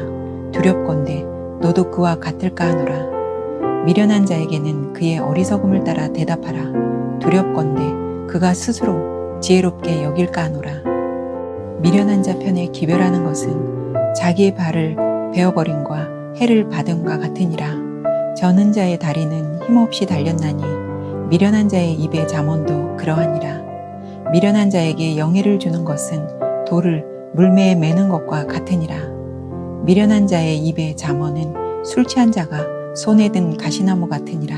두렵건대 너도 그와 같을까 하노라. 미련한 자에게는 그의 어리석음을 따라 대답하라. 두렵건대 그가 스스로 지혜롭게 여길까 하노라. 미련한 자 편에 기별하는 것은 자기의 발을 베어버림과 해를 받음과 같으니라. 저는 자의 다리는 힘없이 달렸나니 미련한 자의 입의 잠언도 그러하니라. 미련한 자에게 영예를 주는 것은 돌을 물매에 매는 것과 같으니라. 미련한 자의 입의 잠언은 술 취한 자가 손에 든 가시나무 같으니라.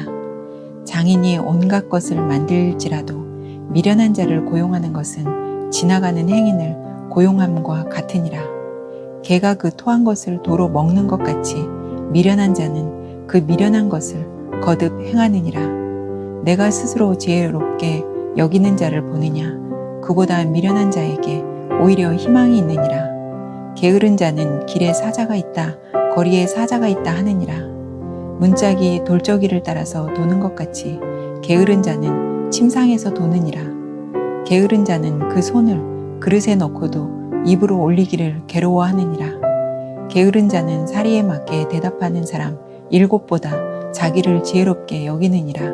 장인이 온갖 것을 만들지라도 미련한 자를 고용하는 것은 지나가는 행인을 고용함과 같으니라. 개가 그 토한 것을 도로 먹는 것 같이 미련한 자는 그 미련한 것을 거듭 행하느니라. 내가 스스로 지혜롭게 여기는 자를 보느냐. 그보다 미련한 자에게 오히려 희망이 있느니라. 게으른 자는 길에 사자가 있다 거리에 사자가 있다 하느니라. 문짝이 돌저기를 따라서 도는 것 같이 게으른 자는 침상에서 도느니라. 게으른 자는 그 손을 그릇에 넣고도 입으로 올리기를 괴로워하느니라. 게으른 자는 사리에 맞게 대답하는 사람 7보다 자기를 지혜롭게 여기느니라.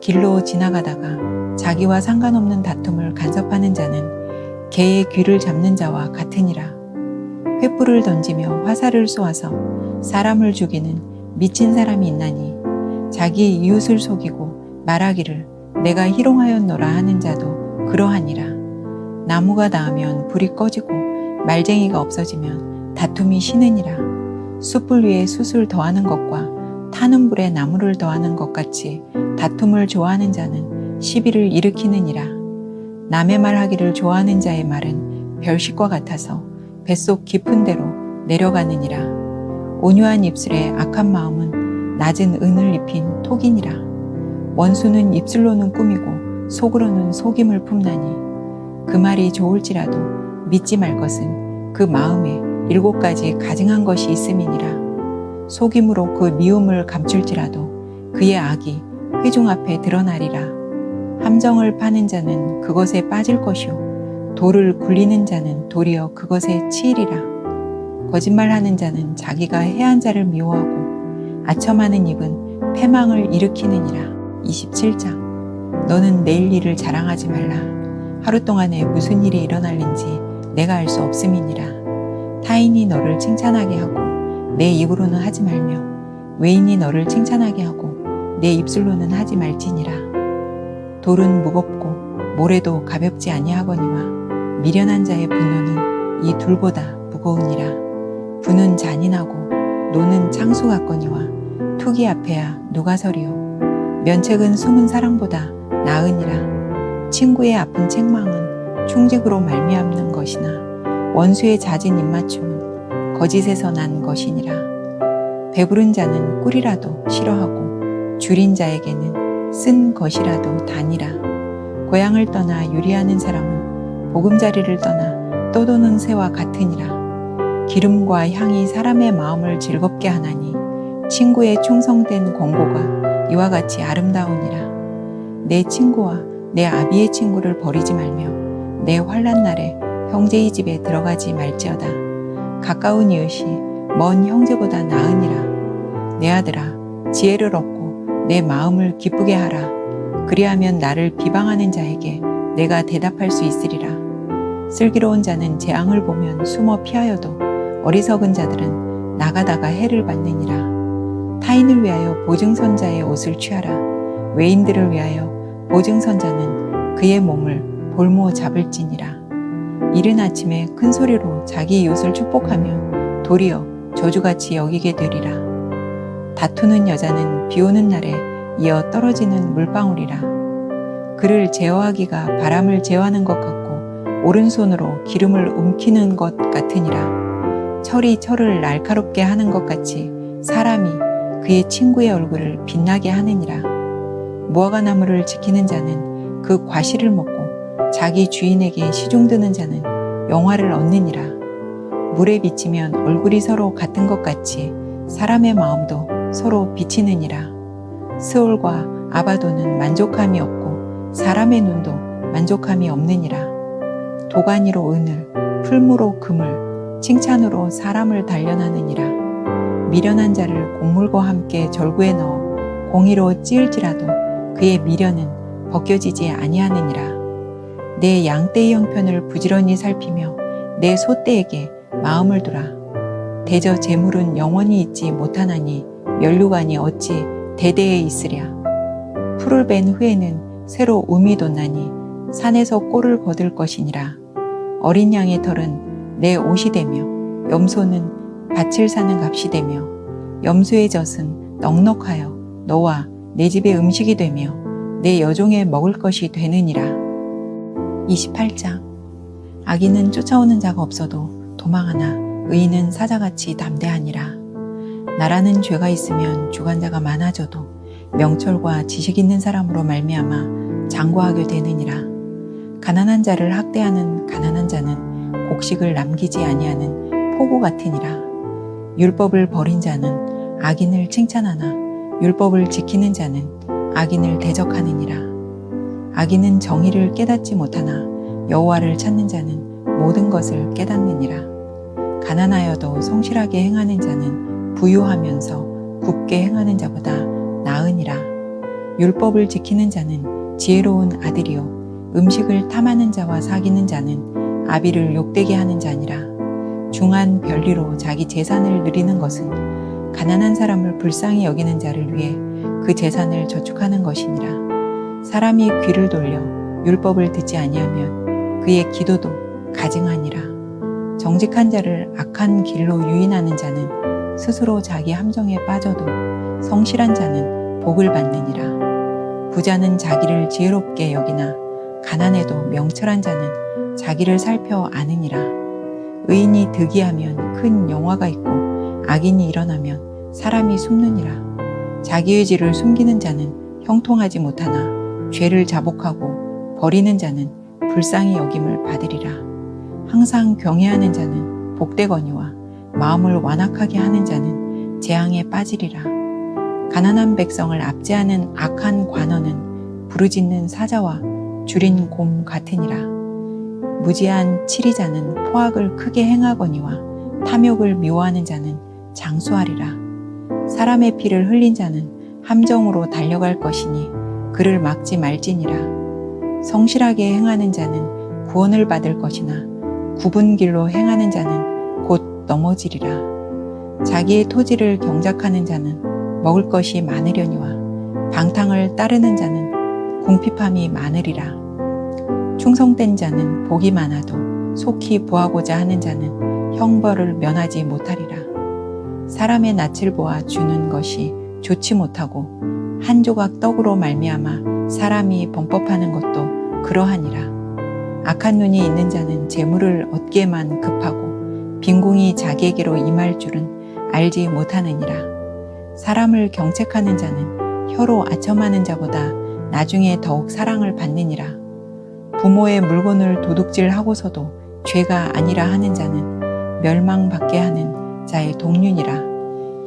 길로 지나가다가 자기와 상관없는 다툼을 간섭하는 자는 개의 귀를 잡는 자와 같으니라. 횃불을 던지며 화살을 쏘아서 사람을 죽이는 미친 사람이 있나니 자기 이웃을 속이고 말하기를 내가 희롱하였노라 하는 자도 그러하니라. 나무가 닿으면 불이 꺼지고 말쟁이가 없어지면 다툼이 쉬느니라. 숯불 위에 숯을 더하는 것과 타는 불에 나무를 더하는 것 같이 다툼을 좋아하는 자는 시비를 일으키느니라. 남의 말하기를 좋아하는 자의 말은 별식과 같아서 뱃속 깊은 데로 내려가느니라. 온유한 입술에 악한 마음은 낮은 은을 입힌 톡이니라. 원수는 입술로는 꾸미고 속으로는 속임을 품나니 그 말이 좋을지라도 믿지 말 것은 그 마음에 7가지 가증한 것이 있음이니라. 속임으로 그 미움을 감출지라도 그의 악이 회중 앞에 드러나리라. 함정을 파는 자는 그것에 빠질 것이요 돌을 굴리는 자는 도리어 그것에 치이리라. 거짓말하는 자는 자기가 해한 자를 미워하고 아첨하는 입은 패망을 일으키느니라. 27장. 너는 내일 일을 자랑하지 말라. 하루 동안에 무슨 일이 일어날는지 내가 알 수 없음이니라. 타인이 너를 칭찬하게 하고 내 입으로는 하지 말며 외인이 너를 칭찬하게 하고 내 입술로는 하지 말지니라. 돌은 무겁고 모래도 가볍지 아니하거니와 미련한 자의 분노는 이 둘보다 무거우니라. 분은 잔인하고 노는 창수 같거니와 투기 앞에야 누가 서리요. 면책은 숨은 사랑보다 나으니라. 친구의 아픈 책망은 충직으로 말미암는 것이나 원수의 잦은 입맞춤은 거짓에서 난 것이니라. 배부른 자는 꿀이라도 싫어하고 줄인 자에게는 쓴 것이라도 다니라. 고향을 떠나 유리하는 사람은 보금자리를 떠나 떠도는 새와 같으니라. 기름과 향이 사람의 마음을 즐겁게 하나니 친구의 충성된 권고가 이와 같이 아름다우니라. 내 친구와 내 아비의 친구를 버리지 말며 내 환난 날에 형제의 집에 들어가지 말지어다. 가까운 이웃이 먼 형제보다 나으니라. 내 아들아, 지혜를 얻고 내 마음을 기쁘게 하라. 그리하면 나를 비방하는 자에게 내가 대답할 수 있으리라. 슬기로운 자는 재앙을 보면 숨어 피하여도 어리석은 자들은 나가다가 해를 받느니라. 타인을 위하여 보증선자의 옷을 취하라. 외인들을 위하여 보증선자는 그의 몸을 볼모 잡을지니라. 이른 아침에 큰 소리로 자기 이웃을 축복하면 도리어 저주같이 여기게 되리라. 다투는 여자는 비 오는 날에 이어 떨어지는 물방울이라. 그를 제어하기가 바람을 제어하는 것 같고 오른손으로 기름을 움키는 것 같으니라. 철이 철을 날카롭게 하는 것 같이 사람이 그의 친구의 얼굴을 빛나게 하느니라. 무화과 나무를 지키는 자는 그 과실을 먹고 자기 주인에게 시중드는 자는 영화를 얻느니라. 물에 비치면 얼굴이 서로 같은 것 같이 사람의 마음도 서로 비치느니라. 스올과 아바도는 만족함이 없고 사람의 눈도 만족함이 없느니라. 도가니로 은을, 풀무로 금을, 칭찬으로 사람을 단련하느니라. 미련한 자를 곡물과 함께 절구에 넣어 공의로 찌을지라도 그의 미련은 벗겨지지 아니하느니라. 내 양떼의 형편을 부지런히 살피며 내 소떼에게 마음을 두라. 대저 재물은 영원히 있지 못하나니 면류관이 어찌 대대에 있으랴. 풀을 벤 후에는 새로 움이 돋나니 산에서 꼴을 거둘 것이니라. 어린 양의 털은 내 옷이 되며 염소는 밭을 사는 값이 되며 염소의 젖은 넉넉하여 너와 내 집의 음식이 되며 내 여종의 먹을 것이 되느니라. 28장. 악인은 쫓아오는 자가 없어도 도망하나 의인은 사자같이 담대하니라. 나라는 죄가 있으면 주관자가 많아져도 명철과 지식 있는 사람으로 말미암아 장구하게 되느니라. 가난한 자를 학대하는 가난한 자는 곡식을 남기지 아니하는 포구 같으니라. 율법을 버린 자는 악인을 칭찬하나 율법을 지키는 자는 악인을 대적하느니라. 악인은 정의를 깨닫지 못하나 여호와를 찾는 자는 모든 것을 깨닫느니라. 가난하여도 성실하게 행하는 자는 부유하면서 굽게 행하는 자보다 나으니라. 율법을 지키는 자는 지혜로운 아들이요 음식을 탐하는 자와 사귀는 자는 아비를 욕되게 하는 자니라. 중한 별리로 자기 재산을 누리는 것은 가난한 사람을 불쌍히 여기는 자를 위해 그 재산을 저축하는 것이니라. 사람이 귀를 돌려 율법을 듣지 아니하면 그의 기도도 가증하니라. 정직한 자를 악한 길로 유인하는 자는 스스로 자기 함정에 빠져도 성실한 자는 복을 받느니라. 부자는 자기를 지혜롭게 여기나 가난해도 명철한 자는 자기를 살펴 아느니라. 의인이 득이하면 큰 영화가 있고 악인이 일어나면 사람이 숨느니라. 자기의 죄를 숨기는 자는 형통하지 못하나 죄를 자복하고 버리는 자는 불쌍히 여김을 받으리라. 항상 경외하는 자는 복되거니와 마음을 완악하게 하는 자는 재앙에 빠지리라. 가난한 백성을 압제하는 악한 관원은 부르짖는 사자와 줄인 곰 같으니라. 무지한 치리자는 포악을 크게 행하거니와 탐욕을 미워하는 자는 장수하리라. 사람의 피를 흘린 자는 함정으로 달려갈 것이니 그를 막지 말지니라. 성실하게 행하는 자는 구원을 받을 것이나 굽은 길로 행하는 자는 곧 넘어지리라. 자기의 토지를 경작하는 자는 먹을 것이 많으려니와 방탕을 따르는 자는 궁핍함이 많으리라. 충성된 자는 복이 많아도 속히 보하고자 하는 자는 형벌을 면하지 못하리라. 사람의 낯을 보아 주는 것이 좋지 못하고 한 조각 떡으로 말미암아 사람이 범법하는 것도 그러하니라. 악한 눈이 있는 자는 재물을 얻기에만 급하고 빈궁이 자기에게로 임할 줄은 알지 못하느니라. 사람을 경책하는 자는 혀로 아첨하는 자보다 나중에 더욱 사랑을 받느니라. 부모의 물건을 도둑질하고서도 죄가 아니라 하는 자는 멸망받게 하는 자의 동륜이라.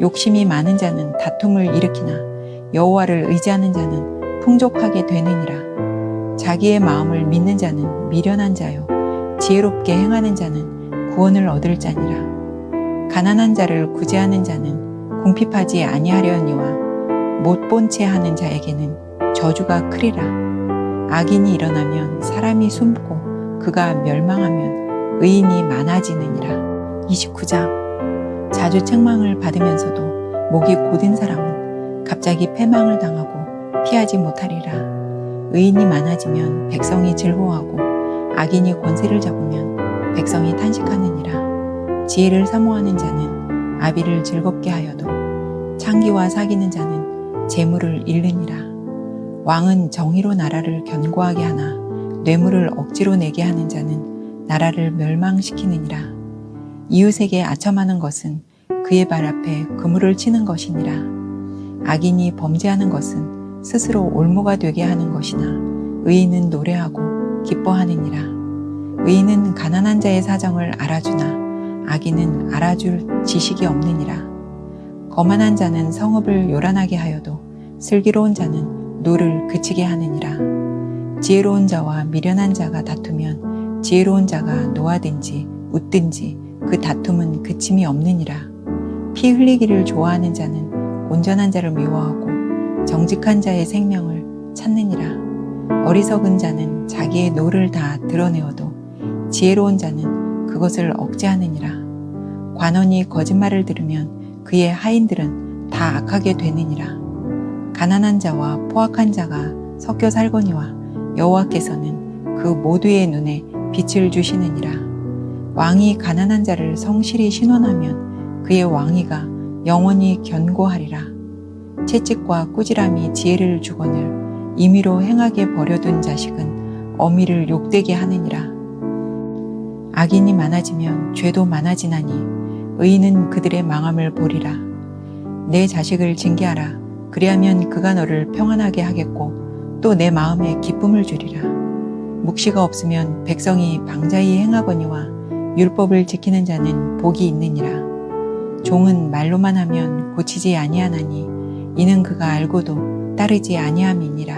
욕심이 많은 자는 다툼을 일으키나 여호와를 의지하는 자는 풍족하게 되느니라. 자기의 마음을 믿는 자는 미련한 자요 지혜롭게 행하는 자는 구원을 얻을 자니라. 가난한 자를 구제하는 자는 궁핍하지 아니하려니와 못 본 채 하는 자에게는 저주가 크리라. 악인이 일어나면 사람이 숨고 그가 멸망하면 의인이 많아지느니라. 29장. 자주 책망을 받으면서도 목이 곧은 사람은 갑자기 패망을 당하고 피하지 못하리라. 의인이 많아지면 백성이 즐거워하고 악인이 권세를 잡으면 백성이 탄식하느니라. 지혜를 사모하는 자는 아비를 즐겁게 하여도 창기와 사귀는 자는 재물을 잃느니라. 왕은 정의로 나라를 견고하게 하나 뇌물을 억지로 내게 하는 자는 나라를 멸망시키느니라. 이웃에게 아첨하는 것은 그의 발 앞에 그물을 치는 것이니라. 악인이 범죄하는 것은 스스로 올무가 되게 하는 것이나 의인은 노래하고 기뻐하느니라. 의인은 가난한 자의 사정을 알아주나 악인은 알아줄 지식이 없느니라. 거만한 자는 성읍을 요란하게 하여도 슬기로운 자는 노를 그치게 하느니라. 지혜로운 자와 미련한 자가 다투면 지혜로운 자가 노하든지 웃든지 그 다툼은 그침이 없느니라. 피 흘리기를 좋아하는 자는 온전한 자를 미워하고 정직한 자의 생명을 찾느니라. 어리석은 자는 자기의 노를 다 드러내어도 지혜로운 자는 그것을 억제하느니라. 관원이 거짓말을 들으면 그의 하인들은 다 악하게 되느니라. 가난한 자와 포악한 자가 섞여 살거니와 여호와께서는 그 모두의 눈에 빛을 주시느니라. 왕이 가난한 자를 성실히 신원하면 그의 왕위가 영원히 견고하리라. 채찍과 꾸지람이 지혜를 주거늘 임의로 행하게 버려둔 자식은 어미를 욕되게 하느니라. 악인이 많아지면 죄도 많아지나니 의인은 그들의 망함을 보리라. 내 자식을 징계하라. 그리하면 그가 너를 평안하게 하겠고 또 내 마음에 기쁨을 주리라. 묵시가 없으면 백성이 방자히 행하거니와 율법을 지키는 자는 복이 있느니라. 종은 말로만 하면 고치지 아니하나니 이는 그가 알고도 따르지 아니함이니라.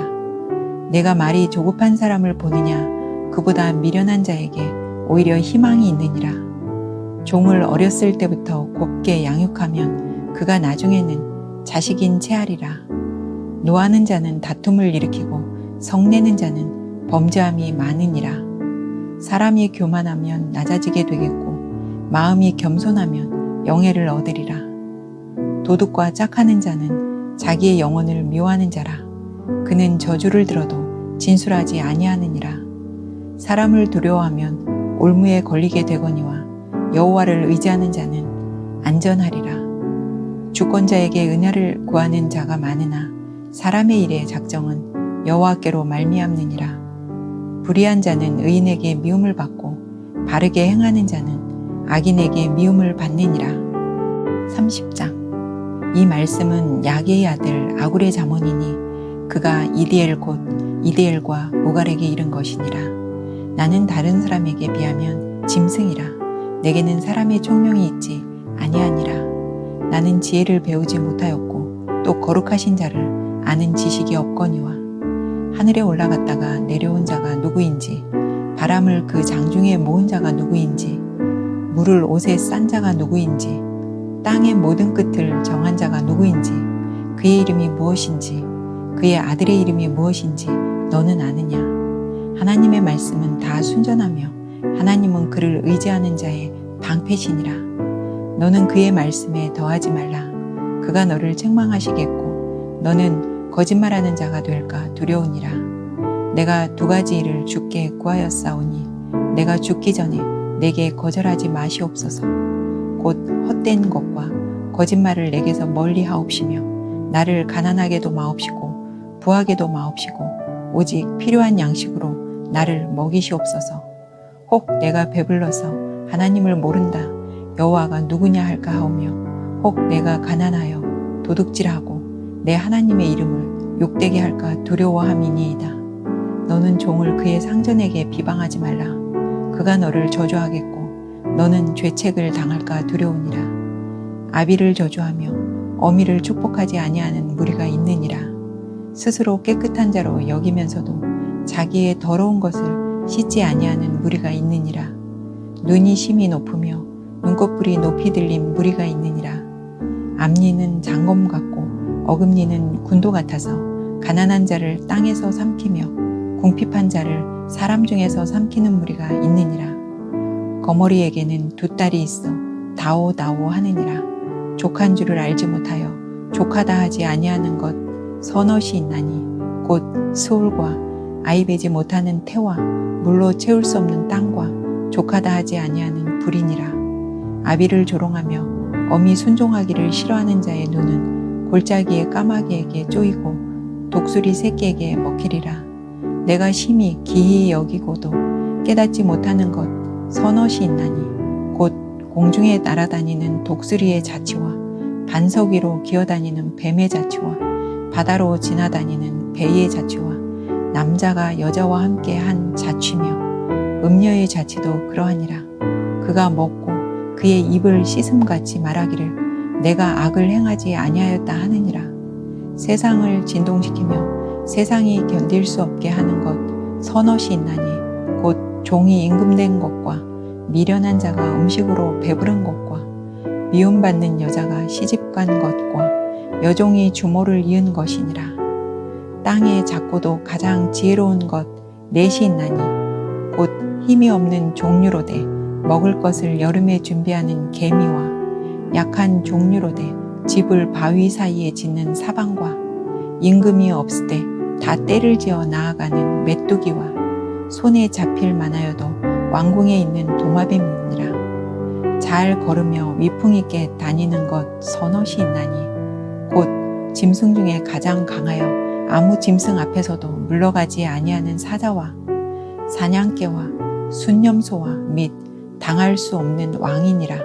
내가 말이 조급한 사람을 보느냐 그보다 미련한 자에게 오히려 희망이 있느니라. 종을 어렸을 때부터 곱게 양육하면 그가 나중에는 자식인 채하리라. 노하는 자는 다툼을 일으키고 성내는 자는 범죄함이 많으니라. 사람이 교만하면 낮아지게 되겠고 마음이 겸손하면 영예를 얻으리라. 도둑과 짝하는 자는 자기의 영혼을 미워하는 자라. 그는 저주를 들어도 진술하지 아니하느니라. 사람을 두려워하면 올무에 걸리게 되거니와 여호와를 의지하는 자는 안전하리라. 주권자에게 은혜를 구하는 자가 많으나 사람의 일의 작정은 여호와께로 말미암느니라. 불의한 자는 의인에게 미움을 받고 바르게 행하는 자는 악인에게 미움을 받느니라. 30장. 이 말씀은 야게의 아들 아굴의 잠언이니 그가 이디엘 곧 이디엘과 모갈에게 이른 것이니라. 나는 다른 사람에게 비하면 짐승이라. 내게는 사람의 총명이 있지 아니하니라. 나는 지혜를 배우지 못하였고 또 거룩하신 자를 아는 지식이 없거니와 하늘에 올라갔다가 내려온 자가 누구인지 바람을 그 장중에 모은 자가 누구인지 물을 옷에 싼 자가 누구인지 땅의 모든 끝을 정한 자가 누구인지 그의 이름이 무엇인지 그의 아들의 이름이 무엇인지 너는 아느냐. 하나님의 말씀은 다 순전하며 하나님은 그를 의지하는 자의 방패시니라. 너는 그의 말씀에 더하지 말라. 그가 너를 책망하시겠고 너는 거짓말하는 자가 될까 두려우니라. 내가 두 가지 일을 주께 구하였사오니 내가 죽기 전에 내게 거절하지 마시옵소서. 곧 헛된 것과 거짓말을 내게서 멀리 하옵시며 나를 가난하게도 마옵시고 부하게도 마옵시고 오직 필요한 양식으로 나를 먹이시옵소서. 혹 내가 배불러서 하나님을 모른다 여호와가 누구냐 할까 하오며 혹 내가 가난하여 도둑질하고 내 하나님의 이름을 욕되게 할까 두려워함이니이다. 너는 종을 그의 상전에게 비방하지 말라. 그가 너를 저주하겠고 너는 죄책을 당할까 두려우니라. 아비를 저주하며 어미를 축복하지 아니하는 무리가 있느니라. 스스로 깨끗한 자로 여기면서도 자기의 더러운 것을 씻지 아니하는 무리가 있느니라. 눈이 심히 높으며 눈꺼풀이 높이 들린 무리가 있느니라. 앞니는 장검 같고 어금니는 군도 같아서 가난한 자를 땅에서 삼키며 궁핍한 자를 사람 중에서 삼키는 무리가 있느니라. 거머리에게는 두 딸이 있어 다오다오 하느니라. 족한 줄을 알지 못하여 족하다 하지 아니하는 것 서넛이 있나니 곧 스올과 아이 베지 못하는 태와 물로 채울 수 없는 땅과 족하다 하지 아니하는 불이니라. 아비를 조롱하며 어미 순종하기를 싫어하는 자의 눈은 골짜기의 까마귀에게 쪼이고 독수리 새끼에게 먹히리라. 내가 심히 기이 여기고도 깨닫지 못하는 것 서넛이 있나니 곧 공중에 날아다니는 독수리의 자치와 반석 위로 기어다니는 뱀의 자치와 바다로 지나다니는 배의 자치와 남자가 여자와 함께 한 자취며 음녀의 자취도 그러하니라. 그가 먹고 그의 입을 씻음같이 말하기를 내가 악을 행하지 아니하였다 하느니라. 세상을 진동시키며 세상이 견딜 수 없게 하는 것 서넛이 있나니 곧 종이 임금된 것과 미련한 자가 음식으로 배부른 것과 미움받는 여자가 시집간 것과 여종이 주모를 이은 것이니라. 땅에 작고도 가장 지혜로운 것 넷이 있나니 곧 힘이 없는 종류로되 먹을 것을 여름에 준비하는 개미와 약한 종류로되 집을 바위 사이에 짓는 사방과 임금이 없을 때 다 때를 지어 나아가는 메뚜기와 손에 잡힐 만하여도 왕궁에 있는 도마뱀이니라. 잘 걸으며 위풍 있게 다니는 것 서넛이 있나니 곧 짐승 중에 가장 강하여 아무 짐승 앞에서도 물러가지 아니하는 사자와 사냥개와 순념소와 및 당할 수 없는 왕이니라.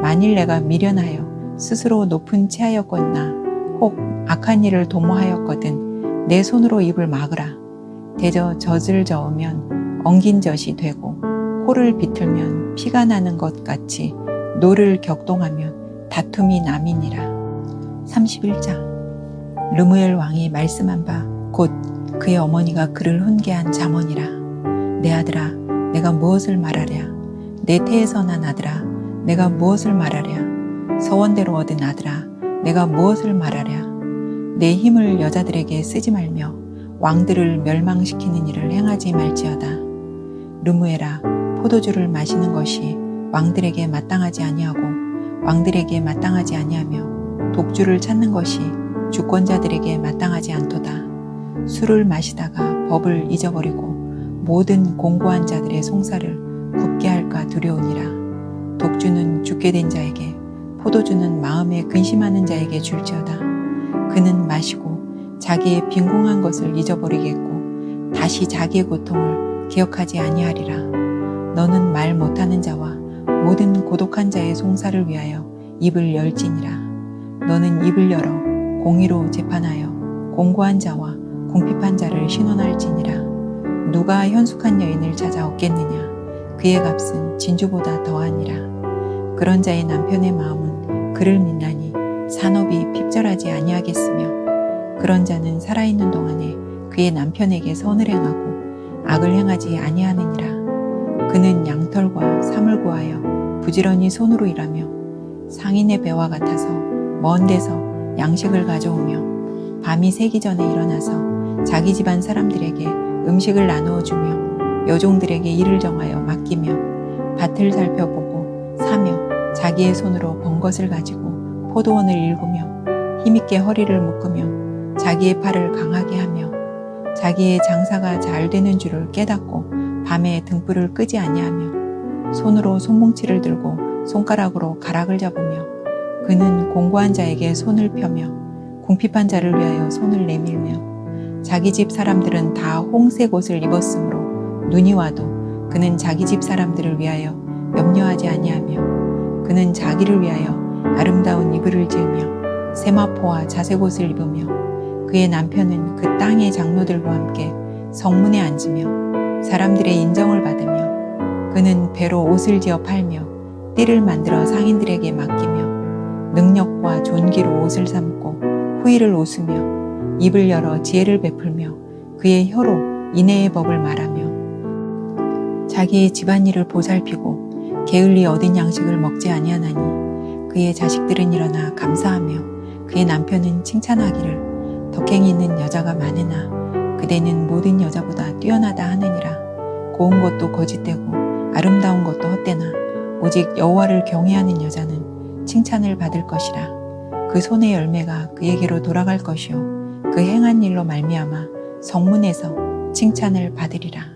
만일 내가 미련하여 스스로 높은 체하였거나 혹 악한 일을 도모하였거든 내 손으로 입을 막으라. 대저 젖을 저으면 엉긴 젖이 되고 코를 비틀면 피가 나는 것 같이 노를 격동하면 다툼이 남이니라. 31장. 르무엘 왕이 말씀한 바 곧 그의 어머니가 그를 훈계한 잠언이라. 내 아들아 내가 무엇을 말하랴. 내 태에서 난 아들아 내가 무엇을 말하랴. 서원대로 얻은 아들아 내가 무엇을 말하랴. 내 힘을 여자들에게 쓰지 말며 왕들을 멸망시키는 일을 행하지 말지어다. 르무엘아 포도주를 마시는 것이 왕들에게 마땅하지 아니하고 왕들에게 마땅하지 아니하며 독주를 찾는 것이 주권자들에게 마땅하지 않도다. 술을 마시다가 법을 잊어버리고 모든 공고한 자들의 송사를 굽게 할까 두려우니라. 독주는 죽게 된 자에게 포도주는 마음에 근심하는 자에게 줄지어다. 그는 마시고 자기의 빈궁한 것을 잊어버리겠고 다시 자기의 고통을 기억하지 아니하리라. 너는 말 못하는 자와 모든 고독한 자의 송사를 위하여 입을 열지니라. 너는 입을 열어 공의로 재판하여 공고한 자와 궁핍한 자를 신원할지니라. 누가 현숙한 여인을 찾아 얻겠느냐. 그의 값은 진주보다 더하니라. 그런 자의 남편의 마음은 그를 믿나니 산업이 핍절하지 아니하겠으며 그런 자는 살아있는 동안에 그의 남편에게 선을 행하고 악을 행하지 아니하느니라. 그는 양털과 삼을 구하여 부지런히 손으로 일하며 상인의 배와 같아서 먼 데서 양식을 가져오며 밤이 새기 전에 일어나서 자기 집안 사람들에게 음식을 나누어 주며 여종들에게 일을 정하여 맡기며 밭을 살펴보고 사며 자기의 손으로 번 것을 가지고 포도원을 일구며 힘있게 허리를 묶으며 자기의 팔을 강하게 하며 자기의 장사가 잘 되는 줄을 깨닫고 밤에 등불을 끄지 아니하며 손으로 손뭉치를 들고 손가락으로 가락을 잡으며 그는 공고한 자에게 손을 펴며 궁핍한 자를 위하여 손을 내밀며 자기 집 사람들은 다 홍색 옷을 입었으므로 눈이 와도 그는 자기 집 사람들을 위하여 염려하지 아니하며 그는 자기를 위하여 아름다운 이불을 지으며 세마포와 자색옷을 입으며 그의 남편은 그 땅의 장로들과 함께 성문에 앉으며 사람들의 인정을 받으며 그는 배로 옷을 지어 팔며 띠를 만들어 상인들에게 맡기며 능력과 존귀로 옷을 삼고 후일을 웃으며 입을 열어 지혜를 베풀며 그의 혀로 인애의 법을 말하며 자기의 집안일을 보살피고 게을리 얻은 양식을 먹지 아니하나니 그의 자식들은 일어나 감사하며 그의 남편은 칭찬하기를 덕행이 있는 여자가 많으나 그대는 모든 여자보다 뛰어나다 하느니라. 고운 것도 거짓되고 아름다운 것도 헛되나 오직 여호와를 경외하는 여자는 칭찬을 받을 것이라. 그 손의 열매가 그에게로 돌아갈 것이요 그 행한 일로 말미암아 성문에서 칭찬을 받으리라.